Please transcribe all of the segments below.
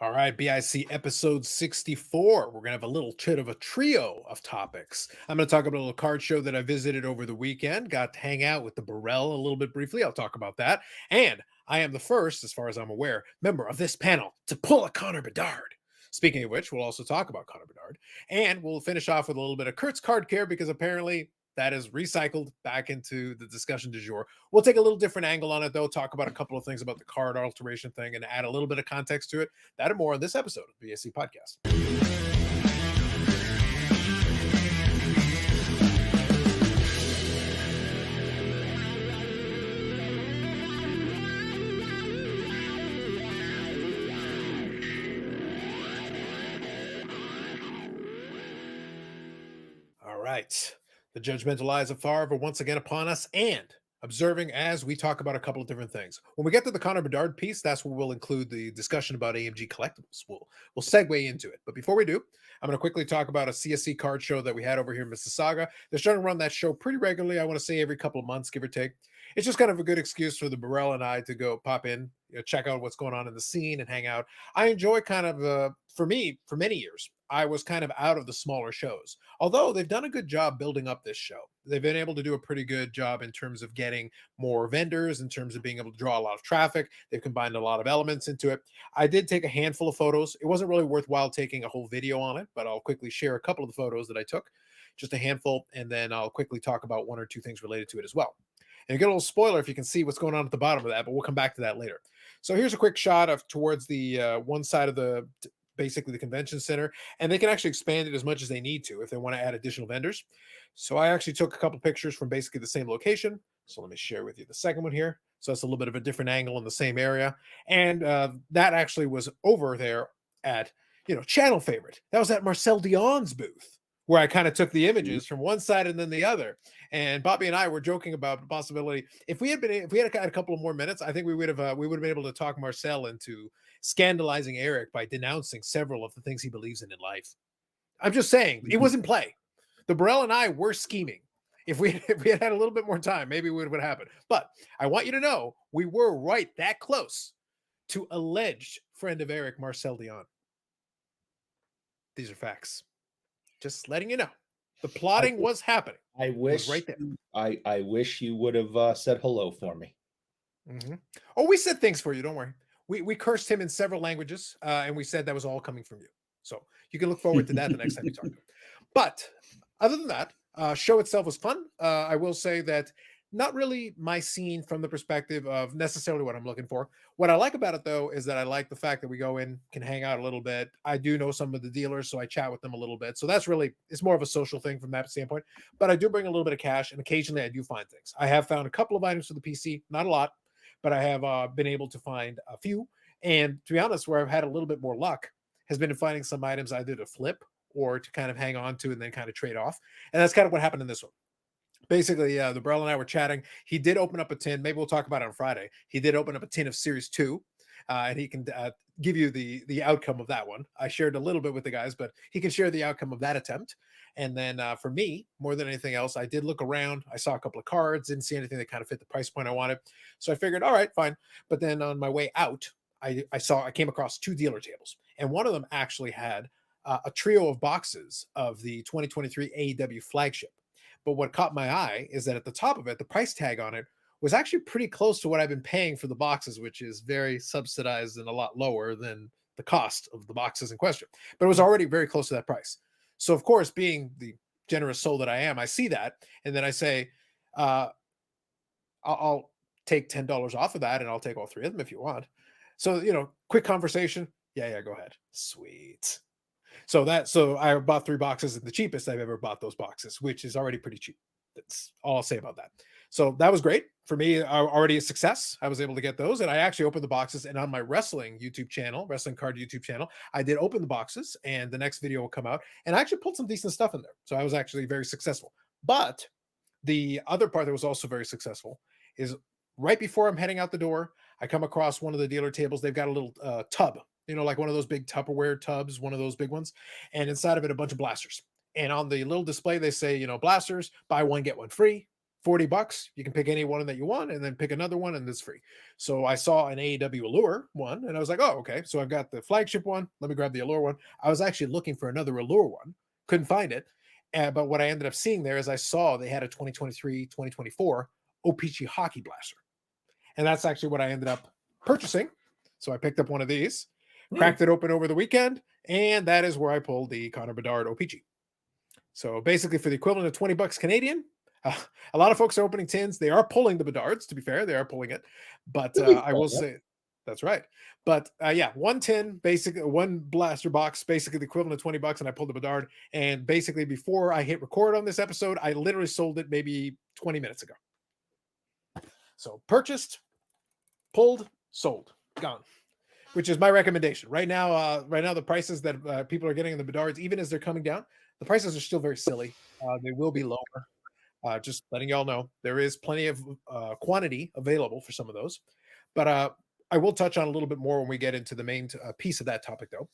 All right, BIC episode 64. We're going to have a little bit of a trio of topics. I'm going to talk about a little card show that I visited over the weekend. Got to hang out with the Burrell a little bit briefly. I'll talk about that. And I am the first, as far as I'm aware, member of this panel to pull a Connor Bedard. Speaking of which, we'll also talk about Connor Bedard. And we'll finish off with a little bit of Kurt's card care because apparently that is recycled back into the discussion du jour. We'll take a little different angle on it, though, talk about a couple of things about the card alteration thing and add a little bit of context to it. That and more on this episode of the BIC Podcast. All right. The judgmental eyes of Favre are once again upon us and observing as we talk about a couple of different things. When we get to the Connor Bedard piece, that's where we'll include the discussion about AMG collectibles. We'll segue into it. But before we do, I'm going to quickly talk about a CSC card show that we had over here in Mississauga. They're starting to run that show pretty regularly. I want to say every couple of months, give or take. It's just kind of a good excuse for the Burrell and I to go pop in, check out what's going on in the scene and hang out. I enjoy kind of, for me, for many years, I was kind of out of the smaller shows. Although they've done a good job building up this show. They've been able to do a pretty good job in terms of getting more vendors, in terms of being able to draw a lot of traffic. They've combined a lot of elements into it. I did take a handful of photos. It wasn't really worthwhile taking a whole video on it, but I'll quickly share a couple of the photos that I took, just a handful, and then I'll quickly talk about one or two things related to it as well. And you get a little spoiler if you can see what's going on at the bottom of that, but we'll come back to that later. So here's a quick shot of towards the one side of the basically the convention center, and they can actually expand it as much as they need to if they want to add additional vendors. So I actually took a couple pictures from basically the same location. So let me share with you the second one here. So that's a little bit of a different angle in the same area. And that actually was over there at, channel favorite. That was at Marcel Dion's booth where I kind of took the images from one side and then the other. And Bobby and I were joking about the possibility if we had had a couple of more minutes, I think we would have been able to talk Marcel into scandalizing Eric by denouncing several of the things he believes in life. I'm just saying it was in play. The Burrell and I were scheming. If we had a little bit more time, maybe it would have happened. But I want you to know we were right that close to alleged friend of Eric, Marcel Dion. These are facts. Just letting you know. The plotting was happening. I wish right there. I wish you would have said hello for me. Mm-hmm. Oh, we said things for you. Don't worry. We cursed him in several languages, and we said that was all coming from you. So you can look forward to that the next time you talk to him. But other than that, show itself was fun. I will say that not really my scene from the perspective of necessarily what I'm looking for. What I like about it, though, is that I like the fact that we go in, can hang out a little bit. I do know some of the dealers, so I chat with them a little bit. So that's really, it's more of a social thing from that standpoint. But I do bring a little bit of cash, and occasionally I do find things. I have found a couple of items for the PC, not a lot, but I have been able to find a few. And to be honest, where I've had a little bit more luck has been in finding some items either to flip or to kind of hang on to and then kind of trade off. And that's kind of what happened in this one. Basically, the Burrell and I were chatting. He did open up a tin. Maybe we'll talk about it on Friday. He did open up a tin of Series 2, and he can give you the outcome of that one. I shared a little bit with the guys, but he can share the outcome of that attempt. And then for me, more than anything else, I did look around. I saw a couple of cards, didn't see anything that kind of fit the price point I wanted. So I figured, all right, fine. But then on my way out, I came across two dealer tables, and one of them actually had a trio of boxes of the 2023 AEW flagship. But what caught my eye is that at the top of it, the price tag on it was actually pretty close to what I've been paying for the boxes, which is very subsidized and a lot lower than the cost of the boxes in question. But it was already very close to that price. So, of course, being the generous soul that I am, I see that. And then I say, I'll take $10 off of that and I'll take all three of them if you want. So, quick conversation. Yeah, go ahead. Sweet. So I bought 3 boxes and the cheapest I've ever bought those boxes, which is already pretty cheap. That's all I'll say about that. So that was great for me. Already a success. I was able to get those, and I actually opened the boxes. And on my wrestling YouTube channel, wrestling card YouTube channel, I did open the boxes, and the next video will come out. And I actually pulled some decent stuff in there. So I was actually very successful. But the other part that was also very successful is right before I'm heading out the door, I come across one of the dealer tables. They've got a little tub, like one of those big Tupperware tubs, one of those big ones. And inside of it, a bunch of blasters. And on the little display, they say, blasters, buy one, get one free. $40. You can pick any one that you want and then pick another one and it's free. So I saw an AEW Allure one and I was like, oh, okay. So I've got the flagship one. Let me grab the Allure one. I was actually looking for another Allure one. Couldn't find it. But what I ended up seeing there is I saw they had a 2023, 2024 O-Pee-Chee Hockey Blaster. And that's actually what I ended up purchasing. So I picked up one of these, cracked it open over the weekend, and that is where I pulled the Connor Bedard O-Pee-Chee. So basically for the equivalent of $20 Canadian, a lot of folks are opening tins. They are pulling the Bedards, to be fair. They are pulling it. But I will say, that's right. But yeah, one tin, basically one blaster box, basically the equivalent of $20, and I pulled the Bedard. And basically before I hit record on this episode, I literally sold it maybe 20 minutes ago. So purchased, pulled, sold, gone. Which is my recommendation. Right now, the prices that people are getting in the Bedards, even as they're coming down, the prices are still very silly. They will be lower. Just letting y'all know there is plenty of quantity available for some of those, but I will touch on a little bit more when we get into the main piece of that topic, though.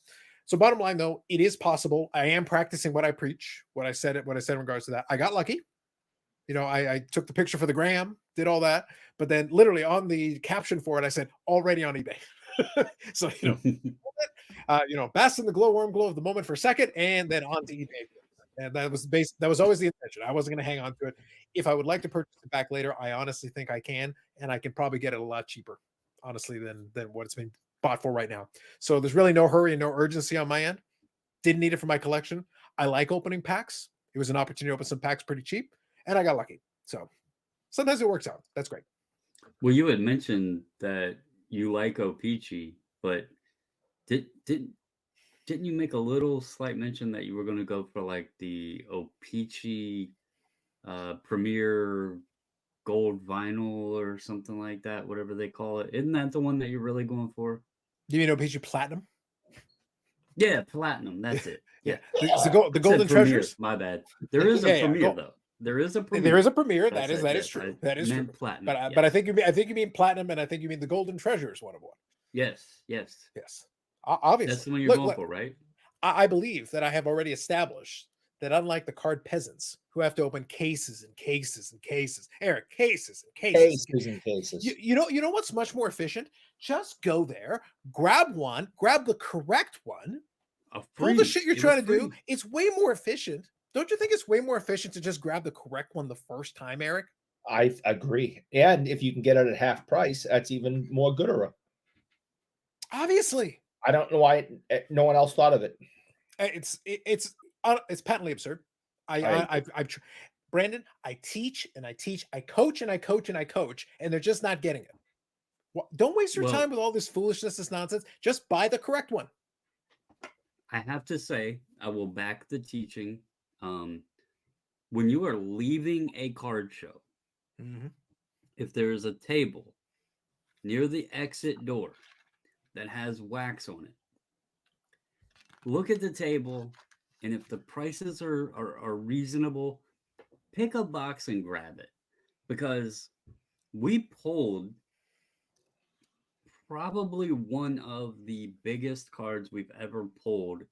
So, bottom line, though, it is possible. I am practicing what I preach, what I said in regards to that. I got lucky. I took the picture for the gram, did all that, but then literally on the caption for it, I said already on eBay. So bask in the glowworm glow of the moment for a second, and then on to eBay. And that was always the intention. I wasn't going to hang on to it. If I would like to purchase it back later, I honestly think I can, and I can probably get it a lot cheaper, honestly, than what it's been bought for right now. So there's really no hurry and no urgency on my end. Didn't need it for my collection. I like opening packs. It was an opportunity to open some packs pretty cheap, and I got lucky. So sometimes it works out. That's great. Well, you had mentioned that you like O-Pee-Chee, but didn't you make a little slight mention that you were going to go for like the O-Pee-Chee Premier Gold Vinyl or something like that, whatever they call it? Isn't that the one that you're really going for? You mean O-Pee-Chee Platinum? Yeah, Platinum. That's it. Yeah, the Golden Treasures. My bad. There is a Premier though. There is a Premier. There is a Premier. That is true. That is true. Platinum. But I think you mean Platinum, and I think you mean the Golden Treasures one of one. Yes. Obviously, that's the one you're going for, right? I believe that I have already established that unlike the card peasants who have to open cases and cases and cases, Eric, cases and cases and cases. You know what's much more efficient? Just go there, grab the correct one, pull the shit you're trying to do. It's way more efficient. Don't you think it's way more efficient to just grab the correct one the first time, Eric? I agree. And if you can get it at half price, that's even more gooder. Obviously. I don't know why no one else thought of it. It's patently absurd. Brandon, I teach and I teach, I coach and I coach and I coach, and they're just not getting it. Don't waste your time with all this foolishness, this nonsense. Just buy the correct one. I have to say, I will back the teaching. When you are leaving a card show, if there is a table near the exit door that has wax on it, look at the table, and if the prices are reasonable, pick a box and grab it. Because we pulled probably one of the biggest cards we've ever pulled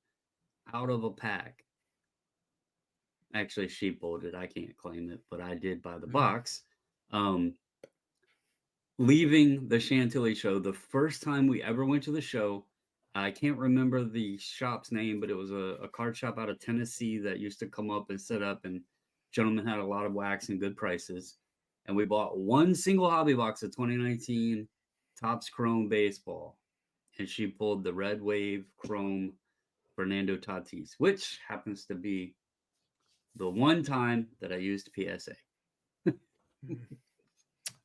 out of a pack. Actually, she pulled it. I can't claim it, but I did buy the box. Leaving the Chantilly show, the first time we ever went to the show, I can't remember the shop's name, but it was a card shop out of Tennessee that used to come up and set up, and gentlemen had a lot of wax and good prices. And we bought one single hobby box of 2019 Topps Chrome Baseball, and she pulled the Red Wave Chrome Fernando Tatis, which happens to be the one time that I used PSA. I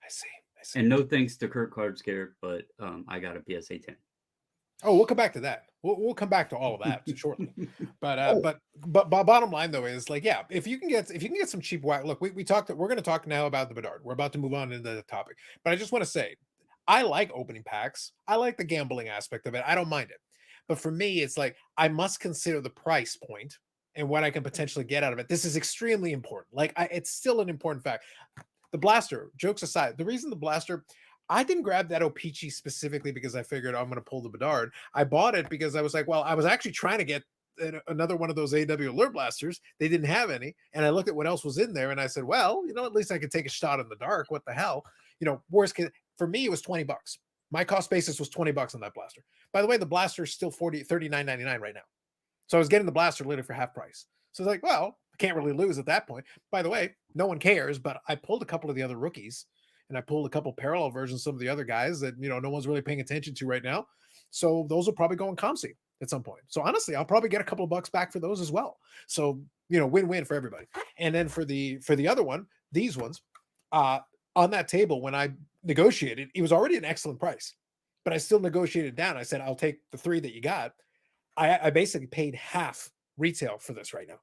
see. And no thanks to Kurt Cardscare, but I got a PSA 10. Oh, we'll come back to that. We'll come back to all of that shortly. But bottom line though is like, yeah, if you can get some cheap wax. Look, we talked. We're going to talk now about the Bedard. We're about to move on into the topic, but I just want to say, I like opening packs. I like the gambling aspect of it. I don't mind it. But for me, it's like I must consider the price point and what I can potentially get out of it. This is extremely important. Like it's still an important fact. The blaster, jokes aside, the reason the blaster, I didn't grab that O-Pee-Chee specifically because I figured I'm going to pull the Bedard. I bought it because I was like, well, I was actually trying to get another one of those AW alert blasters. They didn't have any, and I looked at what else was in there, and I said, well, at least I could take a shot in the dark. What the hell? Worst case for me, it was $20. My cost basis was $20 on that blaster. By the way, the blaster is still $39.99 right now. So I was getting the blaster literally for half price. So it's like, well, I can't really lose at that point. By the way, no one cares, but I pulled a couple of the other rookies, and I pulled a couple parallel versions of some of the other guys that no one's really paying attention to right now. So those will probably go in ComC at some point. So honestly, I'll probably get a couple of bucks back for those as well. So win-win for everybody. And then for the other one, these ones, on that table when I negotiated, it was already an excellent price, but I still negotiated down. I said, I'll take the 3 that you got. I basically paid half retail for this right now.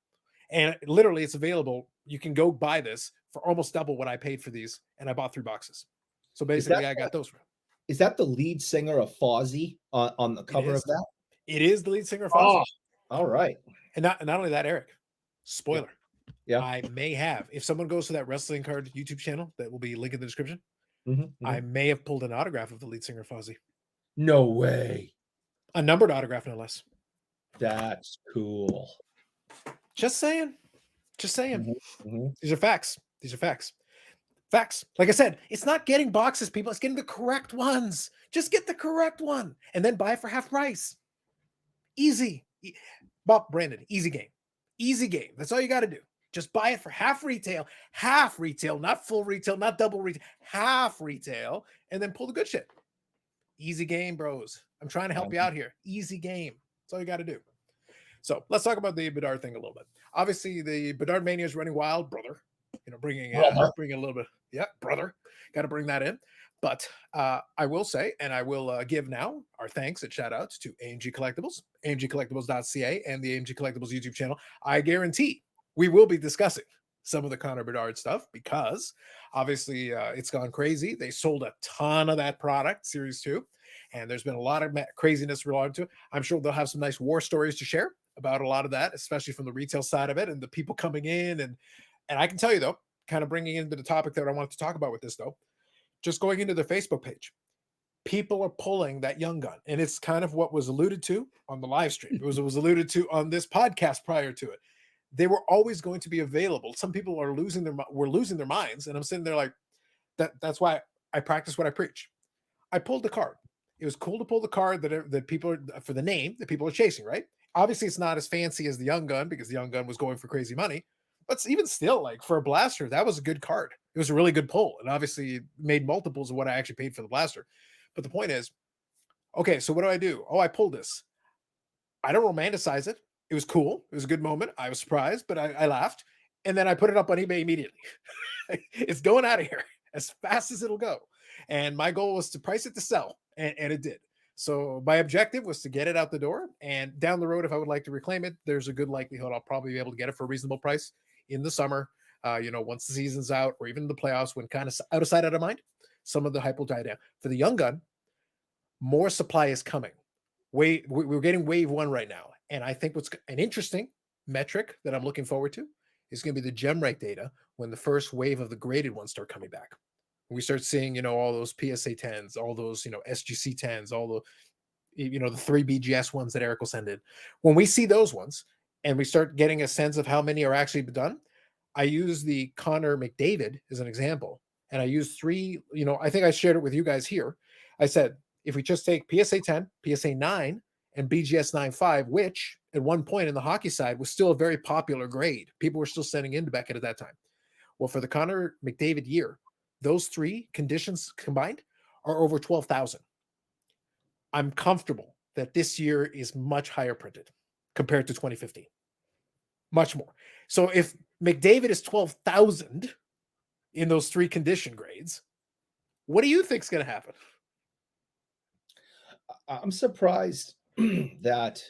And literally it's available. You can go buy this for almost double what I paid for these. And I bought 3 boxes. So basically I got those for. Is that the lead singer of Fozzy on the cover of that? It is the lead singer of Fozzy. Oh, all right. And not only that, Eric, spoiler. Yeah. I may have, if someone goes to that wrestling card YouTube channel that will be linked in the description, I may have pulled an autograph of the lead singer of Fozzy. No way. A numbered autograph, no less. That's cool. Just saying. These are facts. Facts. Like I said, it's not getting boxes, people. It's getting the correct ones. Just get the correct one and then buy it for half price. Easy. Brandon, easy game. Easy game. That's all you got to do. Just buy it for half retail, not full retail, not double retail, half retail, and then pull the good shit. Easy game, bros. I'm trying to help you out here. Easy game. That's all you got to do. So let's talk about the Bedard thing a little bit. Obviously, the Bedard mania is running wild, brother. Bringing a little bit. Yeah, brother. Got to bring that in. But I will say, and I will give now our thanks and shout outs to AMG Collectibles, amgcollectibles.ca, and the AMG Collectibles YouTube channel. I guarantee we will be discussing some of the Connor Bedard stuff because obviously it's gone crazy. They sold a ton of that product, Series 2, and there's been a lot of craziness related to it. I'm sure they'll have some nice war stories to share about a lot of that, especially from the retail side of it and the people coming in. And I can tell you, though, kind of bringing into the topic that I wanted to talk about with this, though, just going into their Facebook page, people are pulling that young gun. And it's kind of what was alluded to on the live stream. It was alluded to on this podcast prior to it. They were always going to be available. Some people were losing their minds. And I'm sitting there like, that's why I practice what I preach. I pulled the card. It was cool to pull the card that people are, for the name that people are chasing, right? Obviously, it's not as fancy as the young gun because the young gun was going for crazy money. But even still, like for a blaster, that was a good card. It was a really good pull. And obviously made multiples of what I actually paid for the blaster. But the point is, okay, so what do I do? Oh, I pulled this. I don't romanticize it. It was cool. It was a good moment. I was surprised, but I laughed. And then I put it up on eBay immediately. It's going out of here as fast as it'll go. And my goal was to price it to sell. And it did. So my objective was to get it out the door. And down the road, if I would like to reclaim it, there's a good likelihood I'll probably be able to get it for a reasonable price in the summer. Once the season's out or even the playoffs, when kind of out of sight, out of mind, some of the hype will die down. For the young gun, more supply is coming. We're getting wave 1 right now. And I think what's an interesting metric that I'm looking forward to is going to be the gem rate data when the first wave of the graded ones start coming back. We start seeing, all those PSA 10s, all those, SGC 10s, all the 3 BGS ones that Eric will send in. When we see those ones and we start getting a sense of how many are actually done, I use the Connor McDavid as an example. And I use 3, I think I shared it with you guys here. I said, if we just take PSA 10, PSA 9, and BGS 9.5, which at one point in the hockey side was still a very popular grade. People were still sending into Beckett at that time. Well, for the Connor McDavid year, those 3 conditions combined are over 12,000. I'm comfortable that this year is much higher printed compared to 2015. Much more. So if McDavid is 12,000 in those 3 condition grades, what do you think is going to happen? I'm surprised that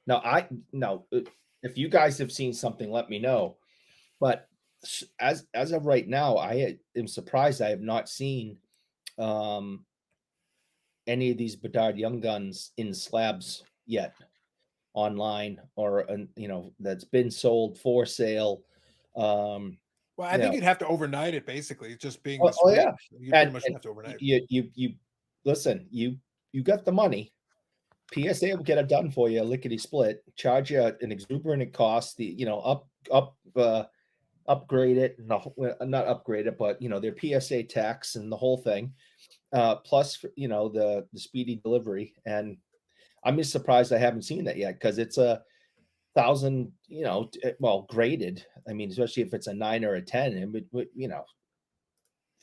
if you guys have seen something, let me know. But as of right now, I am surprised I have not seen any of these Bedard young guns in slabs yet online or that's been sold for sale. Well, I think you'd have to overnight it, basically. Just being yeah, you pretty much have to overnight it. You listen, you got the money. PSA will get it done for you, lickety split, charge you an exuberant cost, upgrade it, not upgrade it, but their PSA tax and the whole thing, plus the speedy delivery. And I'm just surprised I haven't seen that yet, because it's a 1,000, well, graded. I mean, especially if it's a 9 or a 10, and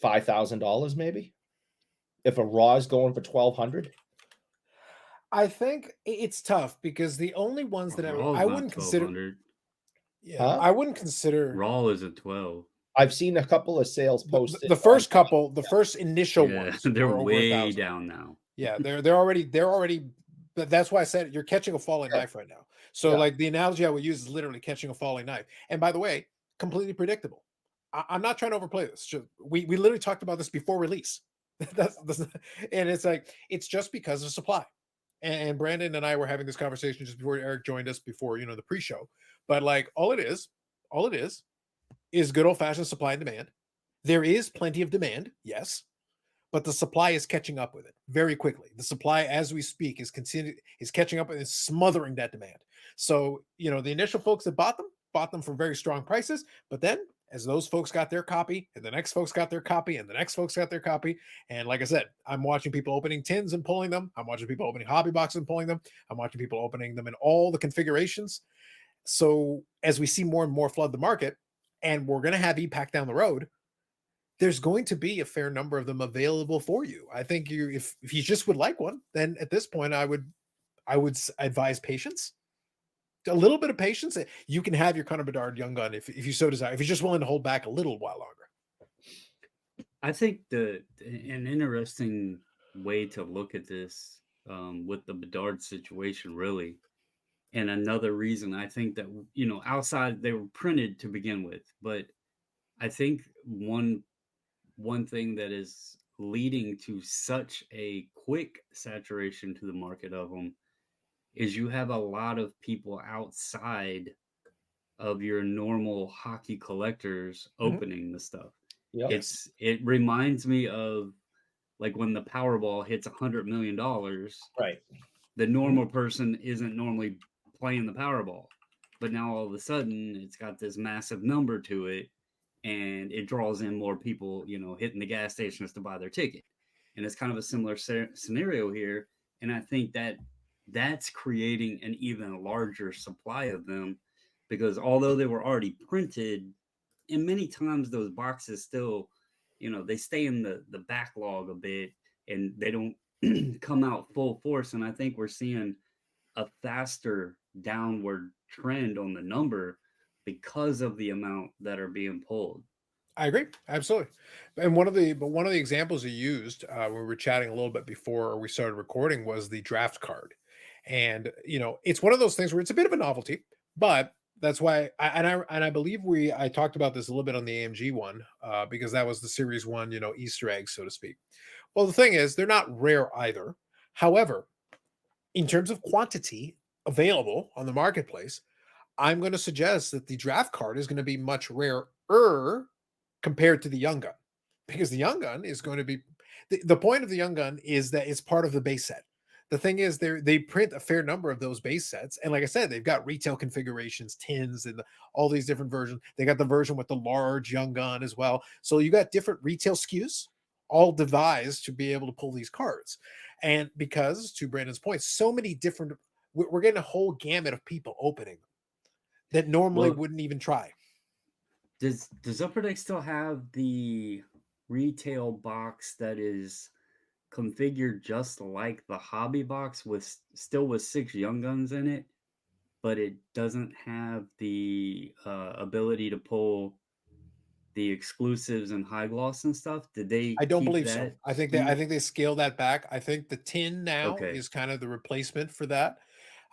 $5,000 maybe. If a raw is going for 1,200. I think it's tough because the only ones that Raw's I not wouldn't consider, 1,200. yeah, Huh? I wouldn't consider Raw is a 12. I've seen a couple of sales the posted. first couple, the first initial Yeah, ones they're were over way 1,000. down now. Yeah, they're already. But that's why I said you're catching a falling knife right now. So Yeah. like the analogy I would use is literally catching a falling knife. And by the way, completely predictable. I'm not trying to overplay this. We literally talked about this before release. that's and it's like it's just because of supply. And Brandon and I were having this conversation just before Eric joined us before the pre-show. But like all it is good old-fashioned supply and demand. There is plenty of demand, yes, but the supply is catching up with it very quickly. The supply, as we speak, is catching up and is smothering that demand. So, the initial folks that bought them for very strong prices, but then as those folks got their copy, and the next folks got their copy, and the next folks got their copy, and like I said, I'm watching people opening tins and pulling them. I'm watching people opening hobby boxes and pulling them. I'm watching people opening them in all the configurations. So as we see more and more flood the market, and we're going to have EPAC down the road, there's going to be a fair number of them available for you. I think if you just would like one, then at this point I would advise patience. A little bit of patience. You can have your Connor Bedard Young Gun if you so desire. If you're just willing to hold back a little while longer. I think an interesting way to look at this with the Bedard situation, really, and another reason I think that outside they were printed to begin with, but I think one thing that is leading to such a quick saturation to the market of them is you have a lot of people outside of your normal hockey collectors opening the stuff. Yep. It reminds me of like when the Powerball hits $100 million, Right. the normal person isn't normally playing the Powerball, but now all of a sudden it's got this massive number to it, and it draws in more people, hitting the gas stations to buy their ticket. And it's kind of a similar scenario here. And I think that that's creating an even larger supply of them, because although they were already printed, and many times those boxes still, they stay in the backlog a bit and they don't come out full force. And I think we're seeing a faster downward trend on the number because of the amount that are being pulled. I agree, absolutely. And one of the examples you used when we were chatting a little bit before we started recording was the draft card, and it's one of those things where it's a bit of a novelty, but that's why I believe I talked about this a little bit on the AMG one because that was the series one Easter egg, so to speak. Well, the thing is they're not rare either. However, in terms of quantity available on the marketplace, I'm going to suggest that the draft card is going to be much rarer compared to the Young Gun, because the Young Gun is going to be the point of the Young Gun is that it's part of the base set. The thing is, they print a fair number of those base sets, and like I said, they've got retail configurations, tins, and all these different versions. They got the version with the large Young Gun as well. So you got different retail SKUs, all devised to be able to pull these cards. And because, to Brandon's point, so many different, we're getting a whole gamut of people opening them that normally wouldn't even try. Does Upper Deck still have the retail box that is configured just like the hobby box with 6 Young Guns in it, but it doesn't have the ability to pull the exclusives and high gloss and stuff? Did they I don't keep believe so. that I think they scale that back. I think the tin now Okay. is kind of the replacement for that.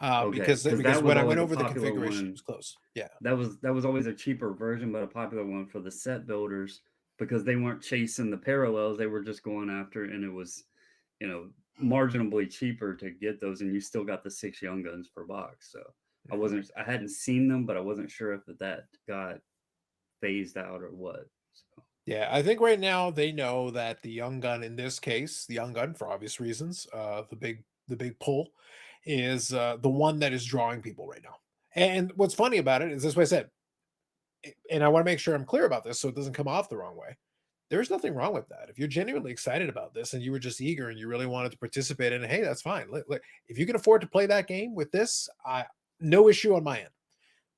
Okay, Because that when was I always went a over the popular configuration, it one. was close. Yeah. That was always a cheaper version, but a popular one for the set builders, because they weren't chasing the parallels. They were just going after it, and it was, marginally cheaper to get those, and you still got the 6 Young Guns per box. So I hadn't seen them, but I wasn't sure if that got phased out or what. So. Yeah, I think right now they know that the Young Gun, in this case, the Young Gun for obvious reasons, the big pull is the one that is drawing people right now. And what's funny about it is this way I said, and I want to make sure I'm clear about this so it doesn't come off the wrong way. There's nothing wrong with that. If you're genuinely excited about this and you were just eager and you really wanted to participate in it, hey, that's fine. If you can afford to play that game with this, no issue on my end.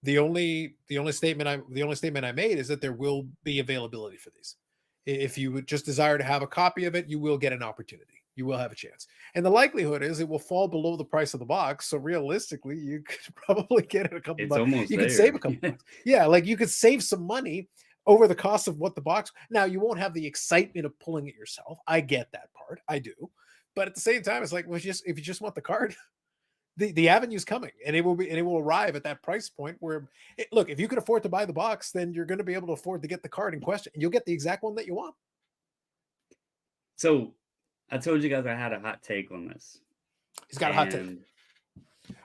The only statement I made is that there will be availability for these. If you would just desire to have a copy of it, you will get an opportunity. You will have a chance. And the likelihood is it will fall below the price of the box. So realistically, you could probably get it a couple bucks. Almost You there. could save a couple bucks. Yeah, like you could save some money over the cost of what the box. Now, you won't have the excitement of pulling it yourself. I get that part. I do. But at the same time, it's like, well, if you just want the card, the avenue's coming, and it will arrive at that price point where look, if you can afford to buy the box, then you're going to be able to afford to get the card in question, and you'll get the exact one that you want. So I told you guys I had a hot take on this. He's got a hot take.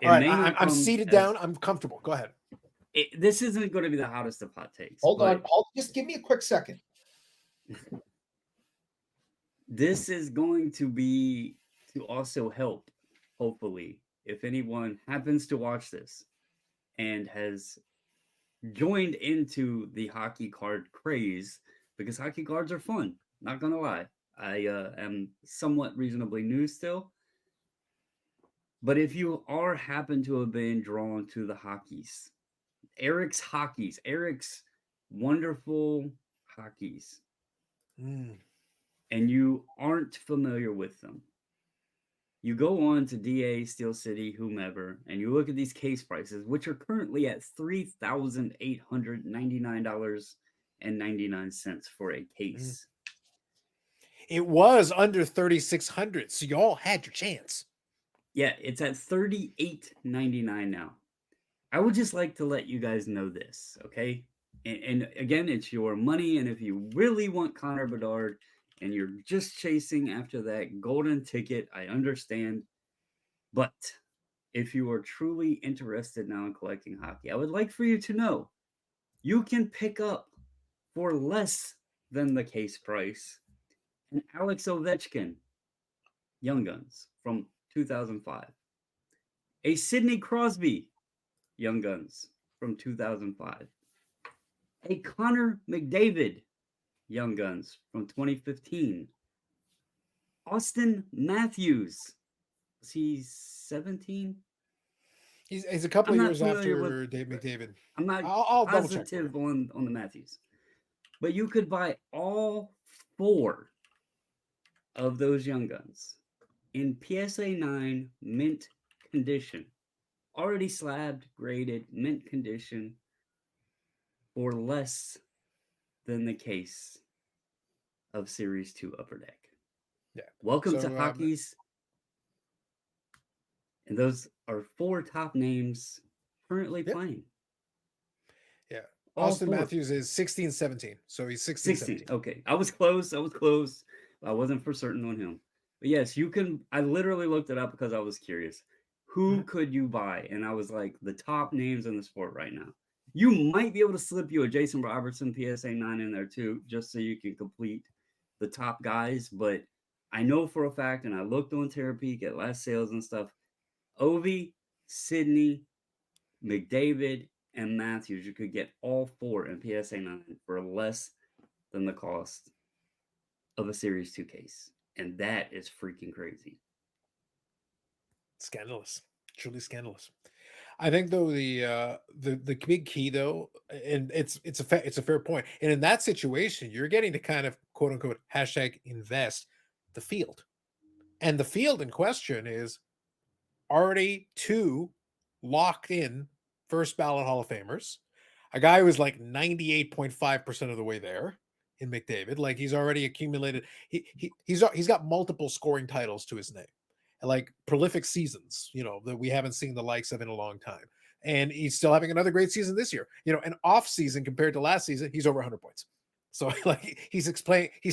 All right, I'm seated down. I'm comfortable. Go ahead. This isn't going to be the hottest of hot takes. Hold on. Just give me a quick second. This is going to also help, hopefully, if anyone happens to watch this and has joined into the hockey card craze, because hockey cards are fun. Not going to lie. I am somewhat reasonably new still. But if you happen to have been drawn to the hockeys, Eric's wonderful hockeys, and you aren't familiar with them, you go on to DA, Steel City, whomever, and you look at these case prices, which are currently at $3,899.99 for a case. It was under $3,600, so y'all had your chance. Yeah, it's at $38.99 now. I would just like to let you guys know this, okay? And again, it's your money, and if you really want Connor Bedard and you're just chasing after that golden ticket, I understand. But if you are truly interested now in collecting hockey, I would like for you to know you can pick up for less than the case price an Alex Ovechkin Young Guns from 2005, a Sidney Crosby Young Guns from 2005, a Connor McDavid Young Guns from 2015, Austin Matthews. Was he 17? He's a couple of years after Dave McDavid. I'm not I'll positive on the Matthews. But you could buy all 4 of those Young Guns in PSA 9 mint condition. Already slabbed, graded, mint condition for less than the case of Series 2 Upper Deck. Yeah. Welcome to Hockey's. And those are 4 top names currently playing. Yeah. Austin Matthews is 16-17. So he's 16. Okay. I was close. I wasn't for certain on him. But yes, you can. I literally looked it up because I was curious. Who could you buy? And I was like, the top names in the sport right now. You might be able to slip you a Jason Robertson PSA 9 in there too, just so you can complete the top guys. But I know for a fact, and I looked on Terapeak at last sales and stuff, Ovi, Sidney, McDavid, and Matthews, you could get all 4 in PSA 9 for less than the cost of a Series 2 case. And that is freaking crazy. Scandalous. Truly scandalous. I think though the big key though, and it's a fair point. And in that situation, you're getting to kind of quote unquote #invest the field. And the field in question is already 2 locked in first ballot Hall of Famers. A guy who was like 98.5% of the way there in McDavid. Like he's already accumulated. He's got multiple scoring titles to his name. Like prolific seasons, that we haven't seen the likes of in a long time. And he's still having another great season this year. An off season compared to last season, he's over 100 points. So like he's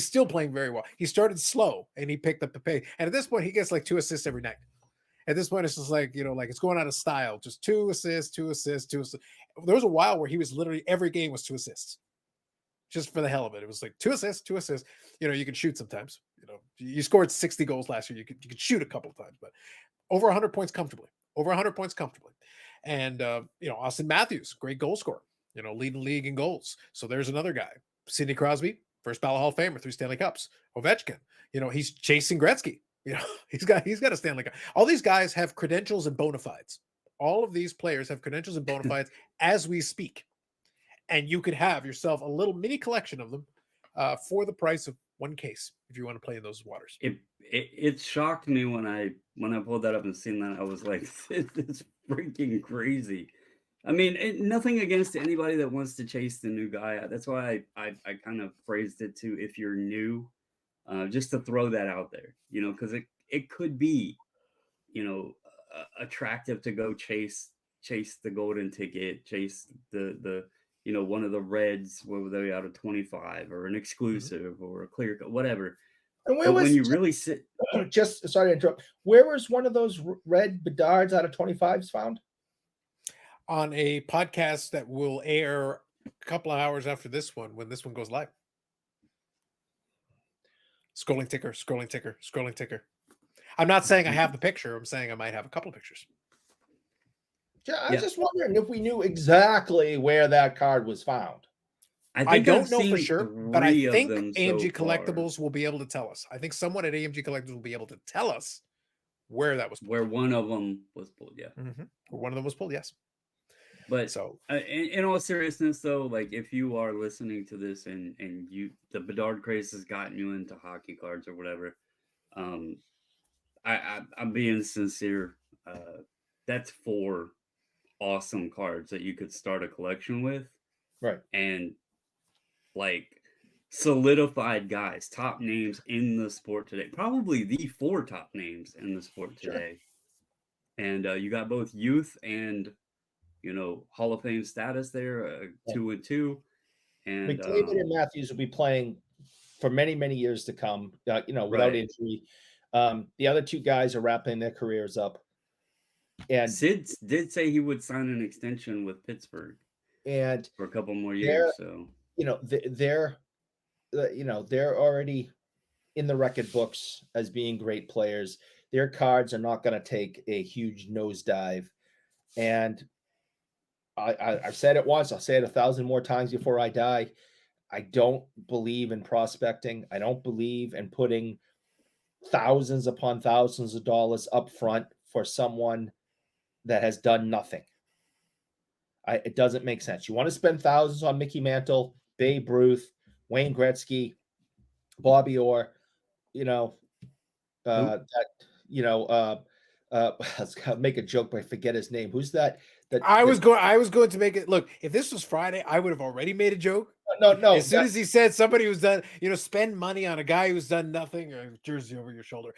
still playing very well. He started slow and he picked up the pace. And at this point, he gets like 2 assists every night. At this point, it's just like, like it's going out of style. Just 2 assists, 2 assists, 2 assists. There was a while where he was literally every game was 2 assists. Just for the hell of it. It was like 2 assists, 2 assists. You can shoot sometimes. You scored 60 goals last year. You could shoot a couple of times, but over 100 points comfortably. over 100 points comfortably. And Austin Matthews, great goal scorer, leading league in goals. So there's another guy. Sidney Crosby, first ballot Hall of Famer, 3 Stanley Cups. Ovechkin, he's chasing Gretzky. He's got a Stanley Cup. All these guys have credentials and bona fides. All of these players have credentials and bona fides as we speak. And you could have yourself a little mini collection of them for the price of one case if you want to play in those waters. It shocked me when I pulled that up and seen that. I was like, it's freaking crazy. I mean, nothing against anybody that wants to chase the new guy. That's why I kind of phrased it to, if you're new, just to throw that out there, because it could be, attractive to go chase the golden ticket, chase the one of the reds, whether they out of 25 or an exclusive or a clear, whatever. And when you really sit, just sorry to interrupt, where was one of those red Bedards out of 25s found? On a podcast that will air a couple of hours after this one, when this one goes live. Scrolling ticker. I'm not saying I have the picture. I'm saying I might have a couple of pictures. Yeah, I was just wondering if we knew exactly where that card was found. I don't know for sure, but I think AMG Collectibles will be able to tell us. I think someone at AMG Collectibles will be able to tell us where that was pulled. Where one of them was pulled, yeah. Mm-hmm. Where one of them was pulled, yes. But so, in all seriousness, though, like if you are listening to this and the Bedard craze has gotten you into hockey cards or whatever, I'm being sincere. That's 4 awesome cards that you could start a collection with, right? And like solidified guys, top names in the sport today, probably the 4 top names in the sport today. Sure. And you got both youth and Hall of Fame status there, 2 and 2. And McDavid and Matthews will be playing for many, many years to come, without injury. The other 2 guys are wrapping their careers up. And Sid did say he would sign an extension with Pittsburgh and for a couple more years. So they're already in the record books as being great players. Their cards are not going to take a huge nosedive. And I've said it once, I'll say it 1,000 more times before I die. I don't believe in prospecting. I don't believe in putting thousands upon thousands of dollars up front for someone that has done nothing. It doesn't make sense. You want to spend thousands on Mickey Mantle, Babe Ruth, Wayne Gretzky, Bobby Orr, I was gonna make a joke, but I forget his name. Who's that? I was going to make it. Look, if this was Friday, I would have already made a joke. No. As soon as he said somebody who's done, spend money on a guy who's done nothing, or jersey over your shoulder.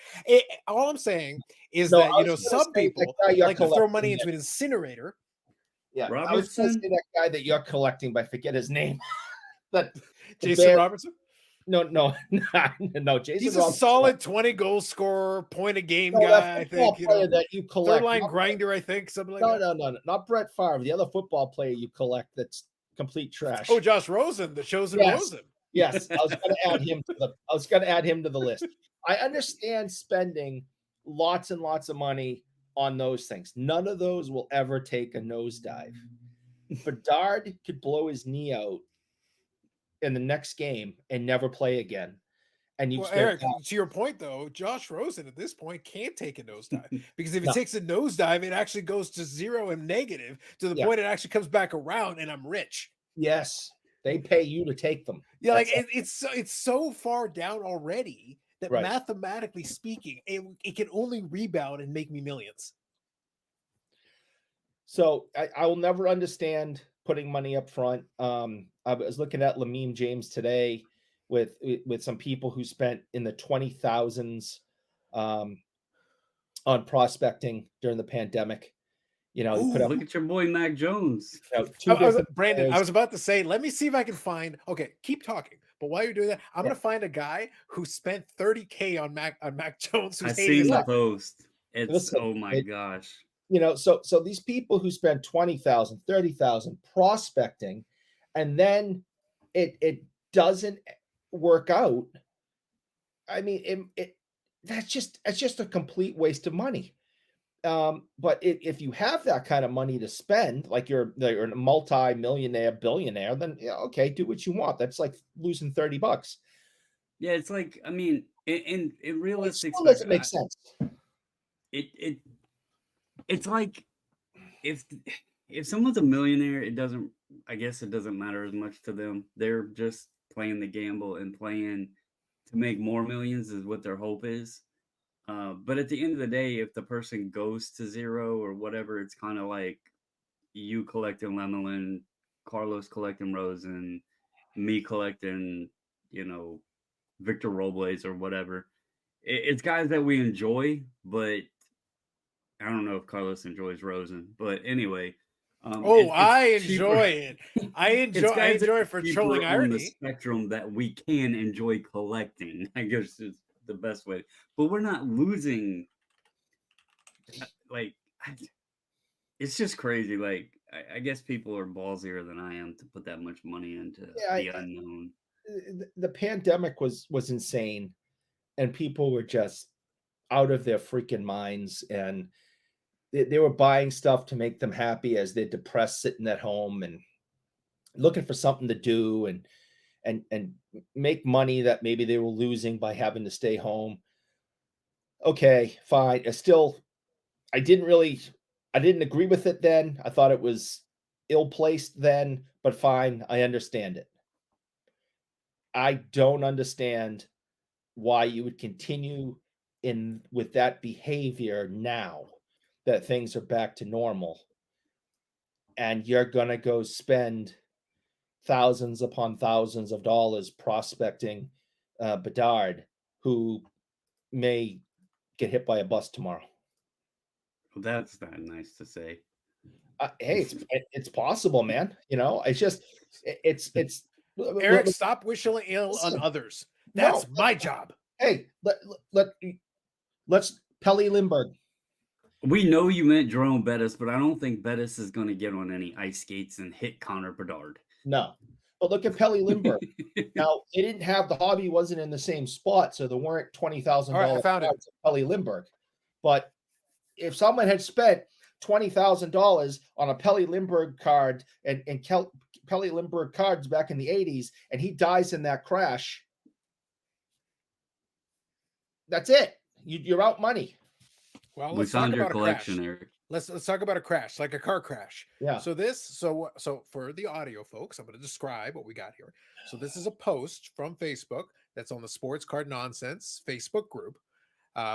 All I'm saying is that some people like to throw money into an incinerator. Yeah, Robertson? I was going to say that guy that you're collecting, but I forget his name. Jason Robertson? No. Jason He's a solid 20 goal scorer, point a game guy. I think that you collect, third line grinder. I think something like that. No, not Brett Favre. The other football player you collect that's complete trash. Oh, Josh Rosen, the chosen Rosen. Yes, I was going to add him to the list. I understand spending lots and lots of money on those things. None of those will ever take a nosedive. Bedard could blow his knee out in the next game and never play again. And Eric, to your point though, Josh Rosen at this point can't take a nosedive because if he takes a nosedive, it actually goes to 0 and negative to the point it actually comes back around and I'm rich. Yes, they pay you to take them. Yeah, like it's so far down already that mathematically speaking, it can only rebound and make me millions. So I will never understand putting money up front. I was looking at Lamine James today with some people who spent in the 20,000s on prospecting during the pandemic. Look at your boy Mac Jones. Brandon, I was about to say, let me see if I can find. Okay, keep talking. But while you're doing that, I'm going to find a guy who spent $30K on Mac Jones. I've seen the post. Oh my gosh. So these people who spend 20,000, 30,000 prospecting, and then it doesn't work out. I mean, that's just a complete waste of money. But if you have that kind of money to spend, like you're a multi-millionaire, billionaire, then yeah, okay, do what you want. That's like losing $30. Yeah, it's like, I mean, in It realistic still spec, doesn't make sense. It's like if someone's a millionaire, I guess it doesn't matter as much to them. They're just playing the gamble and playing to make more millions is what their hope is. But at the end of the day, if the person goes to zero or whatever, it's kind of like you collecting Lemelin, Carlos collecting Rosen, me collecting, Victor Robles or whatever. It's guys that we enjoy, but I don't know if Carlos enjoys Rosen. But anyway, Oh, it's I cheaper. enjoy it. I It's guys that enjoy are it for cheaper trolling on the irony. spectrum that we can enjoy collecting. I guess is the best way. But we're not losing. Like, it's just crazy. Like, I guess people are ballsier than I am to put that much money into Yeah, the unknown. the pandemic was insane, and people were just out of their freaking minds, and they were buying stuff to make them happy as they're depressed sitting at home and looking for something to do and make money that maybe they were losing by having to stay home. Okay, fine. I didn't agree with it then. I thought it was ill placed then, but fine, I understand it. I don't understand why you would continue in with that behavior now that things are back to normal, and you're going to go spend thousands upon thousands of dollars prospecting Bedard, who may get hit by a bus tomorrow. Well, that's not nice to say. Hey, it's possible, man. It's just it's Eric, stop wishing ill on others. That's my job. Hey, let's Pelly Lindbergh. We know you meant Jerome Bettis, but I don't think Bettis is going to get on any ice skates and hit Connor Bedard. No, but look at Pelly Lindbergh. Now they didn't have the hobby wasn't in the same spot, so there weren't $20,000 cards Pelly Lindbergh. But if someone had spent $20,000 on a Pelly Lindbergh card and Pelly Lindbergh cards back in the 80s, and he dies in that crash, that's it. You're out money. Well, we found your collection, Eric. Let's talk about a crash, like a car crash. Yeah. So for the audio folks, I'm going to describe what we got here. So this is a post from Facebook that's on the Sports Card Nonsense Facebook group.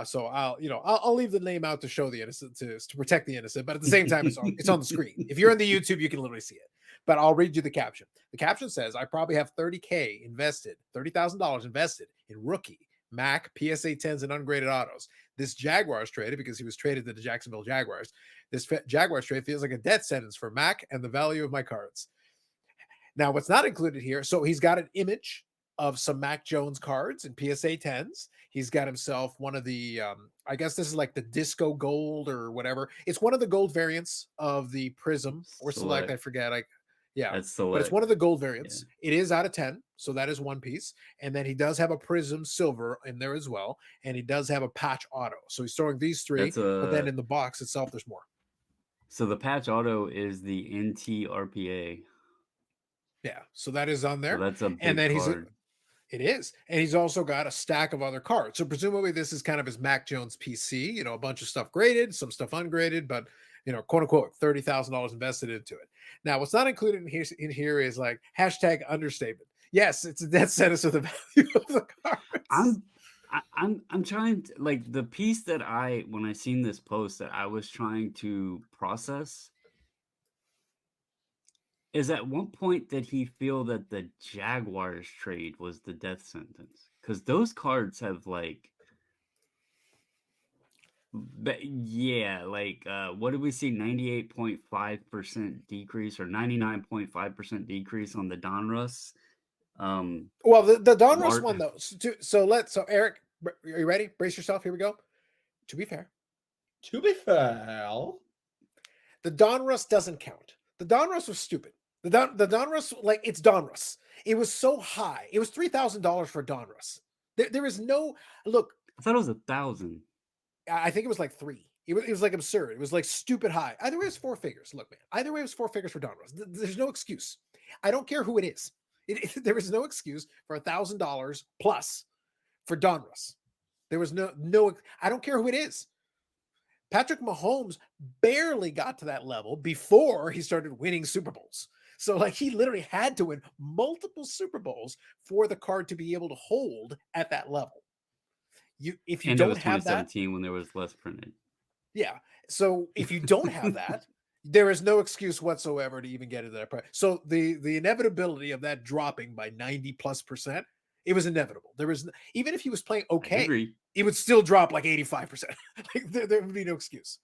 So I'll leave the name out to show the innocent to protect the innocent, but at the same time, it's on the screen. If you're on the YouTube, you can literally see it. But I'll read you the caption. The caption says, "I probably have $30,000 invested in rookie Mac PSA 10s and ungraded autos. This Jaguars traded because he was traded to the Jacksonville Jaguars. This Jaguars trade feels like a death sentence for Mac and the value of my cards." Now, what's not included here, so he's got an image of some Mac Jones cards and PSA 10s. He's got himself one of the, I guess this is like the disco gold or whatever. It's one of the gold variants of the Prizm or Select. I forget. But it's one of the gold variants. Yeah. It is out of 10. So that is one piece. And then he does have a Prizm silver in there as well. And he does have a patch auto. So he's throwing these three, but then in the box itself, there's more. So the patch auto is the NT RPA. Yeah. So that is on there. So that's a big and then card. It is. And he's also got a stack of other cards. So presumably this is kind of his Mac Jones PC, a bunch of stuff graded, some stuff ungraded, but quote unquote, $30,000 invested into it. Now, what's not included in here is like hashtag understatement. Yes, it's a death sentence of the value of the cards. I'm trying to, like, the piece that when I seen this post that I was trying to process is at what point did he feel that the Jaguars trade was the death sentence? Because those cards have like, what did we see? 98.5% decrease or 99.5% decrease on the Donruss. Well, the Donruss one though. So Eric, are you ready? Brace yourself. Here we go. To be fair, the Donruss doesn't count. The Donruss was stupid. The Donruss, like, it's Donruss. It was so high. It was $3,000 for Donruss. There is no look. I thought it was 1,000. I think it was like 3. It was like absurd. It was like stupid high. Either way, it was 4 figures. Look, man. Either way, it was 4 figures for Donruss. There's no excuse. I don't care who it is. There is no excuse for $1,000 plus for Donruss. There was no. I don't care who it is. Patrick Mahomes barely got to that level before he started winning Super Bowls. So like he literally had to win multiple Super Bowls for the card to be able to hold at that level. If you And don't it was have that, 2017 when there was less printed. yeah. So if you don't have that, there is no excuse whatsoever to even get into that price. So the inevitability of that dropping by 90+%, it was inevitable. There was even if he was playing okay, it would still drop like 85%. Like there would be no excuse.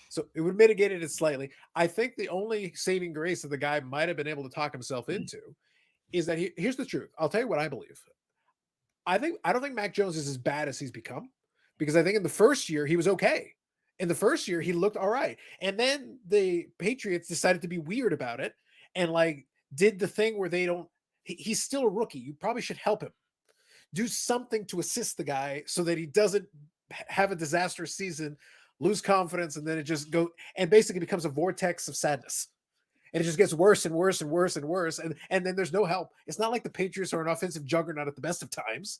So it would mitigate it slightly. I think the only saving grace that the guy might have been able to talk himself into is that here's the truth. I'll tell you what I believe. I don't think Mac Jones is as bad as he's become, because I think in the first year he was okay. In the first year he looked all right, and then the Patriots decided to be weird about it and like did the thing where they don't. He's still a rookie. You probably should help him. Do something to assist the guy so that he doesn't have a disastrous season, lose confidence, and then it just go and basically becomes a vortex of sadness. And it just gets worse and worse and worse and worse. And then there's no help. It's not like the Patriots are an offensive juggernaut at the best of times.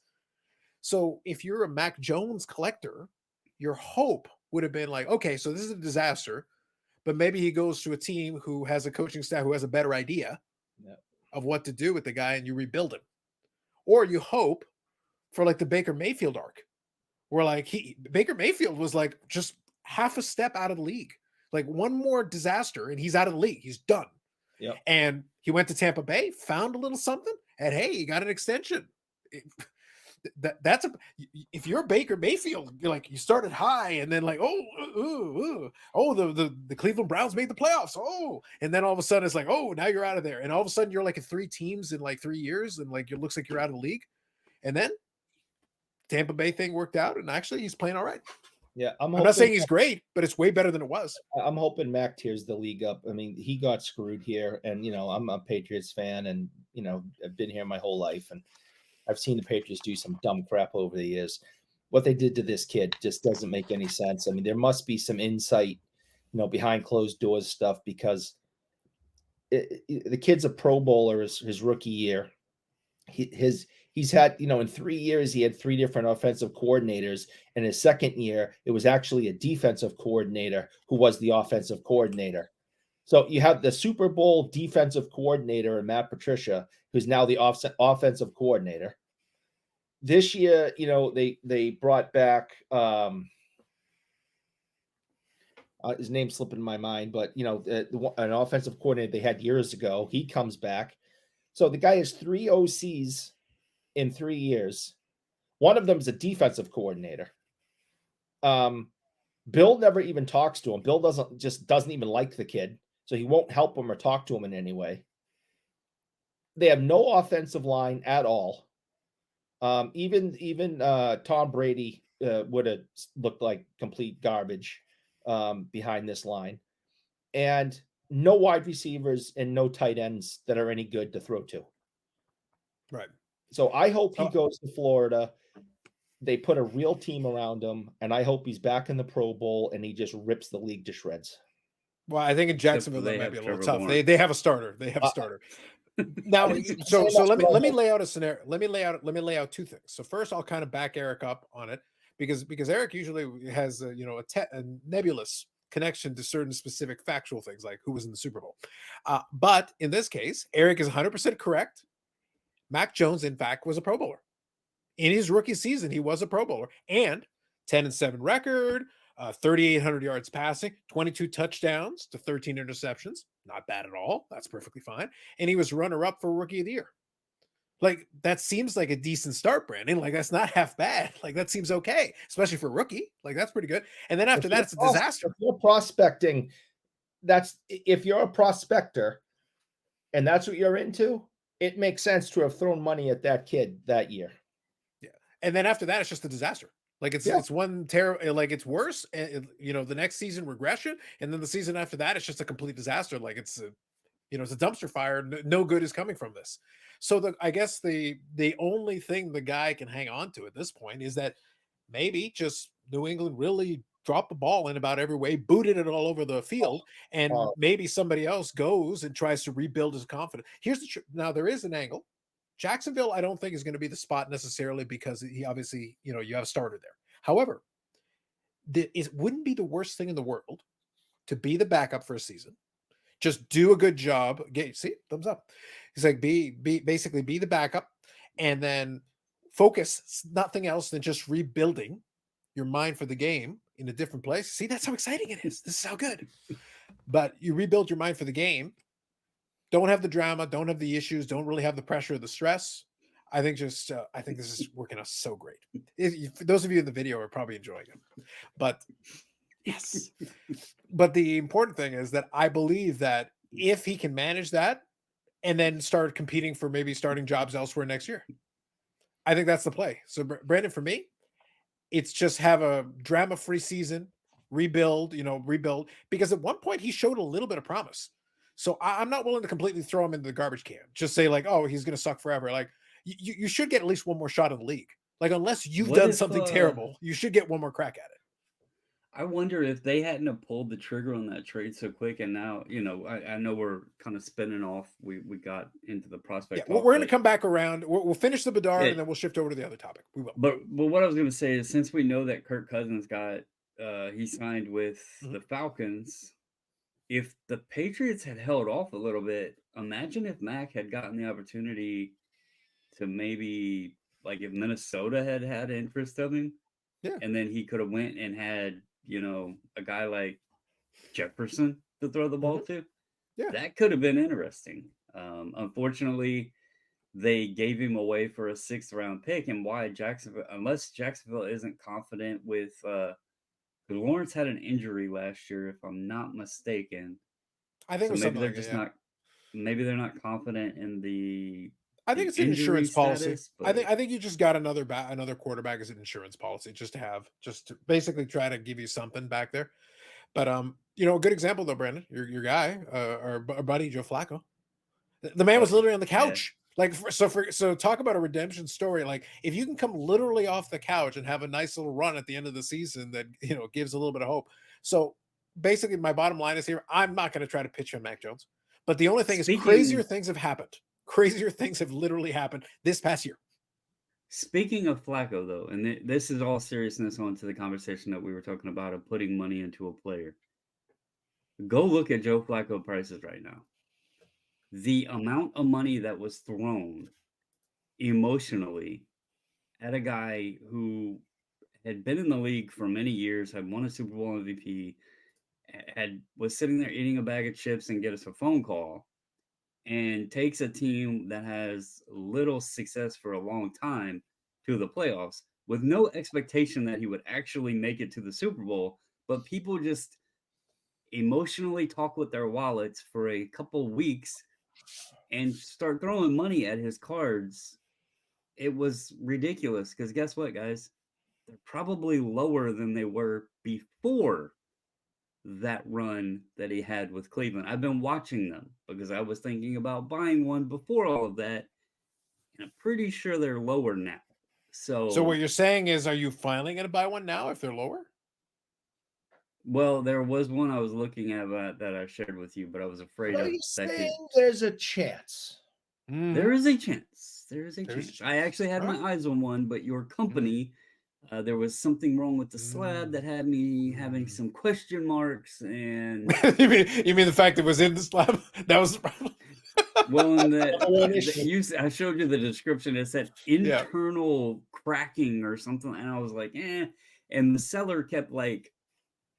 So if you're a Mac Jones collector, your hope would have been like, okay, so this is a disaster, but maybe he goes to a team who has a coaching staff who has a better idea of what to do with the guy and you rebuild him. Or you hope for like the Baker Mayfield arc, where like Baker Mayfield was like just half a step out of the league. Like one more disaster and he's out of the league. He's done. Yep. And he went to Tampa Bay, found a little something, and hey, he got an extension. If you're Baker Mayfield, you're like you started high and then like the Cleveland Browns made the playoffs. Oh, and then all of a sudden it's like, oh, now you're out of there. And all of a sudden you're like at 3 teams in like 3 years, and like it looks like you're out of the league. And then Tampa Bay thing worked out, and actually he's playing all right. Yeah, I'm not saying he's great, but it's way better than it was. I'm hoping Mac tears the league up. I mean, he got screwed here, and I'm a Patriots fan, and I've been here my whole life, and I've seen the Patriots do some dumb crap over the years. What they did to this kid just doesn't make any sense. I mean, there must be some insight, behind closed doors stuff, because the kid's a Pro Bowler his rookie year. He's had, in 3 years, he had 3 different offensive coordinators. And his second year, it was actually a defensive coordinator who was the offensive coordinator. So you have the Super Bowl defensive coordinator and Matt Patricia, who's now the offensive coordinator. This year, they brought back his name's slipping my mind, but an offensive coordinator they had years ago. He comes back. So the guy has 3 OCs in 3 years. One of them is a defensive coordinator. Bill never even talks to him. Bill doesn't even like the kid, so he won't help him or talk to him in any way. They have no offensive line at all. Even Tom Brady would have looked like complete garbage behind this line, and no wide receivers and no tight ends that are any good to throw to. Right. So I hope he goes to Florida. They put a real team around him, and I hope he's back in the Pro Bowl and he just rips the league to shreds. Well, I think in Jacksonville that might be a little tough. They have a starter. They have a starter. Now, so let me lay out a scenario. Let me lay out 2 things. So first, I'll kind of back Eric up on it because Eric usually has a nebulous connection to certain specific factual things like who was in the Super Bowl. But in this case, Eric is 100% correct. Mac Jones, in fact, was a Pro Bowler. In his rookie season, he was a Pro Bowler, and 10-7 record, 3,800 yards passing, 22 touchdowns to 13 interceptions. Not bad at all. That's perfectly fine. And he was runner-up for Rookie of the Year. Like, that seems like a decent start, Brandon. Like, that's not half bad. Like, that seems okay, especially for rookie. Like, that's pretty good. And then after that, it's a disaster. If you're prospecting, if you're a prospector and that's what you're into, it makes sense to have thrown money at that kid that year. Yeah. And then after that, it's just a disaster. Like it's one terror, like it's worse. And the next season regression. And then the season after that, it's just a complete disaster. Like it's a dumpster fire. No good is coming from this. So I guess the only thing the guy can hang on to at this point is that maybe just New England really dropped the ball in about every way, booted it all over the field, and Oh. maybe somebody else goes and tries to rebuild his confidence. Here's the now there is an angle. Jacksonville, I don't think is going to be the spot necessarily because he obviously, you have a starter there. However, it wouldn't be the worst thing in the world to be the backup for a season. Just do a good job. See, thumbs up. He's like, basically be the backup, and then focus nothing else than just rebuilding your mind for the game in a different place. See, that's how exciting it is. This is how good. But you rebuild your mind for the game. Don't have the drama. Don't have the issues. Don't really have the pressure or the stress. I think I think this is working out so great. For those of you in the video are probably enjoying it. But yes. But the important thing is that I believe that if he can manage that and then start competing for maybe starting jobs elsewhere next year, I think that's the play. So Brandon, for me, it's just have a drama-free season, rebuild, because at one point he showed a little bit of promise. So I'm not willing to completely throw him into the garbage can. Just say like, oh, he's going to suck forever. Like you should get at least one more shot in the league. Like unless you've done something terrible, you should get one more crack at it. I wonder if they hadn't have pulled the trigger on that trade so quick, and now, I know we're kind of spinning off. We got into the prospect. Yeah, we're going to come back around. We'll finish the Bedard, and then we'll shift over to the other topic. We will. But what I was going to say is, since we know that Kirk Cousins he signed with the Falcons, if the Patriots had held off a little bit, imagine if Mac had gotten the opportunity to maybe, like, if Minnesota had interest of him, and then he could have went and had, a guy like Jefferson to throw the ball to. Yeah, that could have been interesting. Unfortunately, they gave him away for a 6th round pick. And why unless Jacksonville isn't confident with, Lawrence had an injury last year, if I'm not mistaken. I think so maybe they're just not. Maybe they're not confident in the. I think it's an insurance policy. I think you just got another quarterback as an insurance policy just to basically try to give you something back there. But a good example though, Brandon, your guy, our buddy Joe Flacco, the man was literally on the couch. Yeah. Like so talk about a redemption story. Like if you can come literally off the couch and have a nice little run at the end of the season that gives a little bit of hope. So basically, my bottom line is here: I'm not going to try to pitch on Mac Jones, but the only thing is crazier things have happened. Crazier things have literally happened this past year. Speaking of Flacco, though, and this is all seriousness onto the conversation that we were talking about of putting money into a player. Go look at Joe Flacco prices right now. The amount of money that was thrown emotionally at a guy who had been in the league for many years, had won a Super Bowl MVP, was sitting there eating a bag of chips and get us a phone call, and takes a team that has little success for a long time to the playoffs with no expectation that he would actually make it to the Super Bowl, but people just emotionally talk with their wallets for a couple weeks and start throwing money at his cards. It was ridiculous because guess what, guys? They're probably lower than they were before that run that he had with Cleveland. I've been watching them because I was thinking about buying one before all of that, and I'm pretty sure they're lower now. So what you're saying is, are you finally going to buy one now if they're lower? Well, there was one I was looking at that I shared with you, but I was afraid of that. There's a chance. Mm-hmm. There is a chance. There's a chance. I actually had my eyes on one, but your company, there was something wrong with the slab that had me having some question marks. And you mean the fact it was in the slab? That was the problem. Well, I showed you the description. It said internal cracking or something, and I was like, eh. And the seller kept like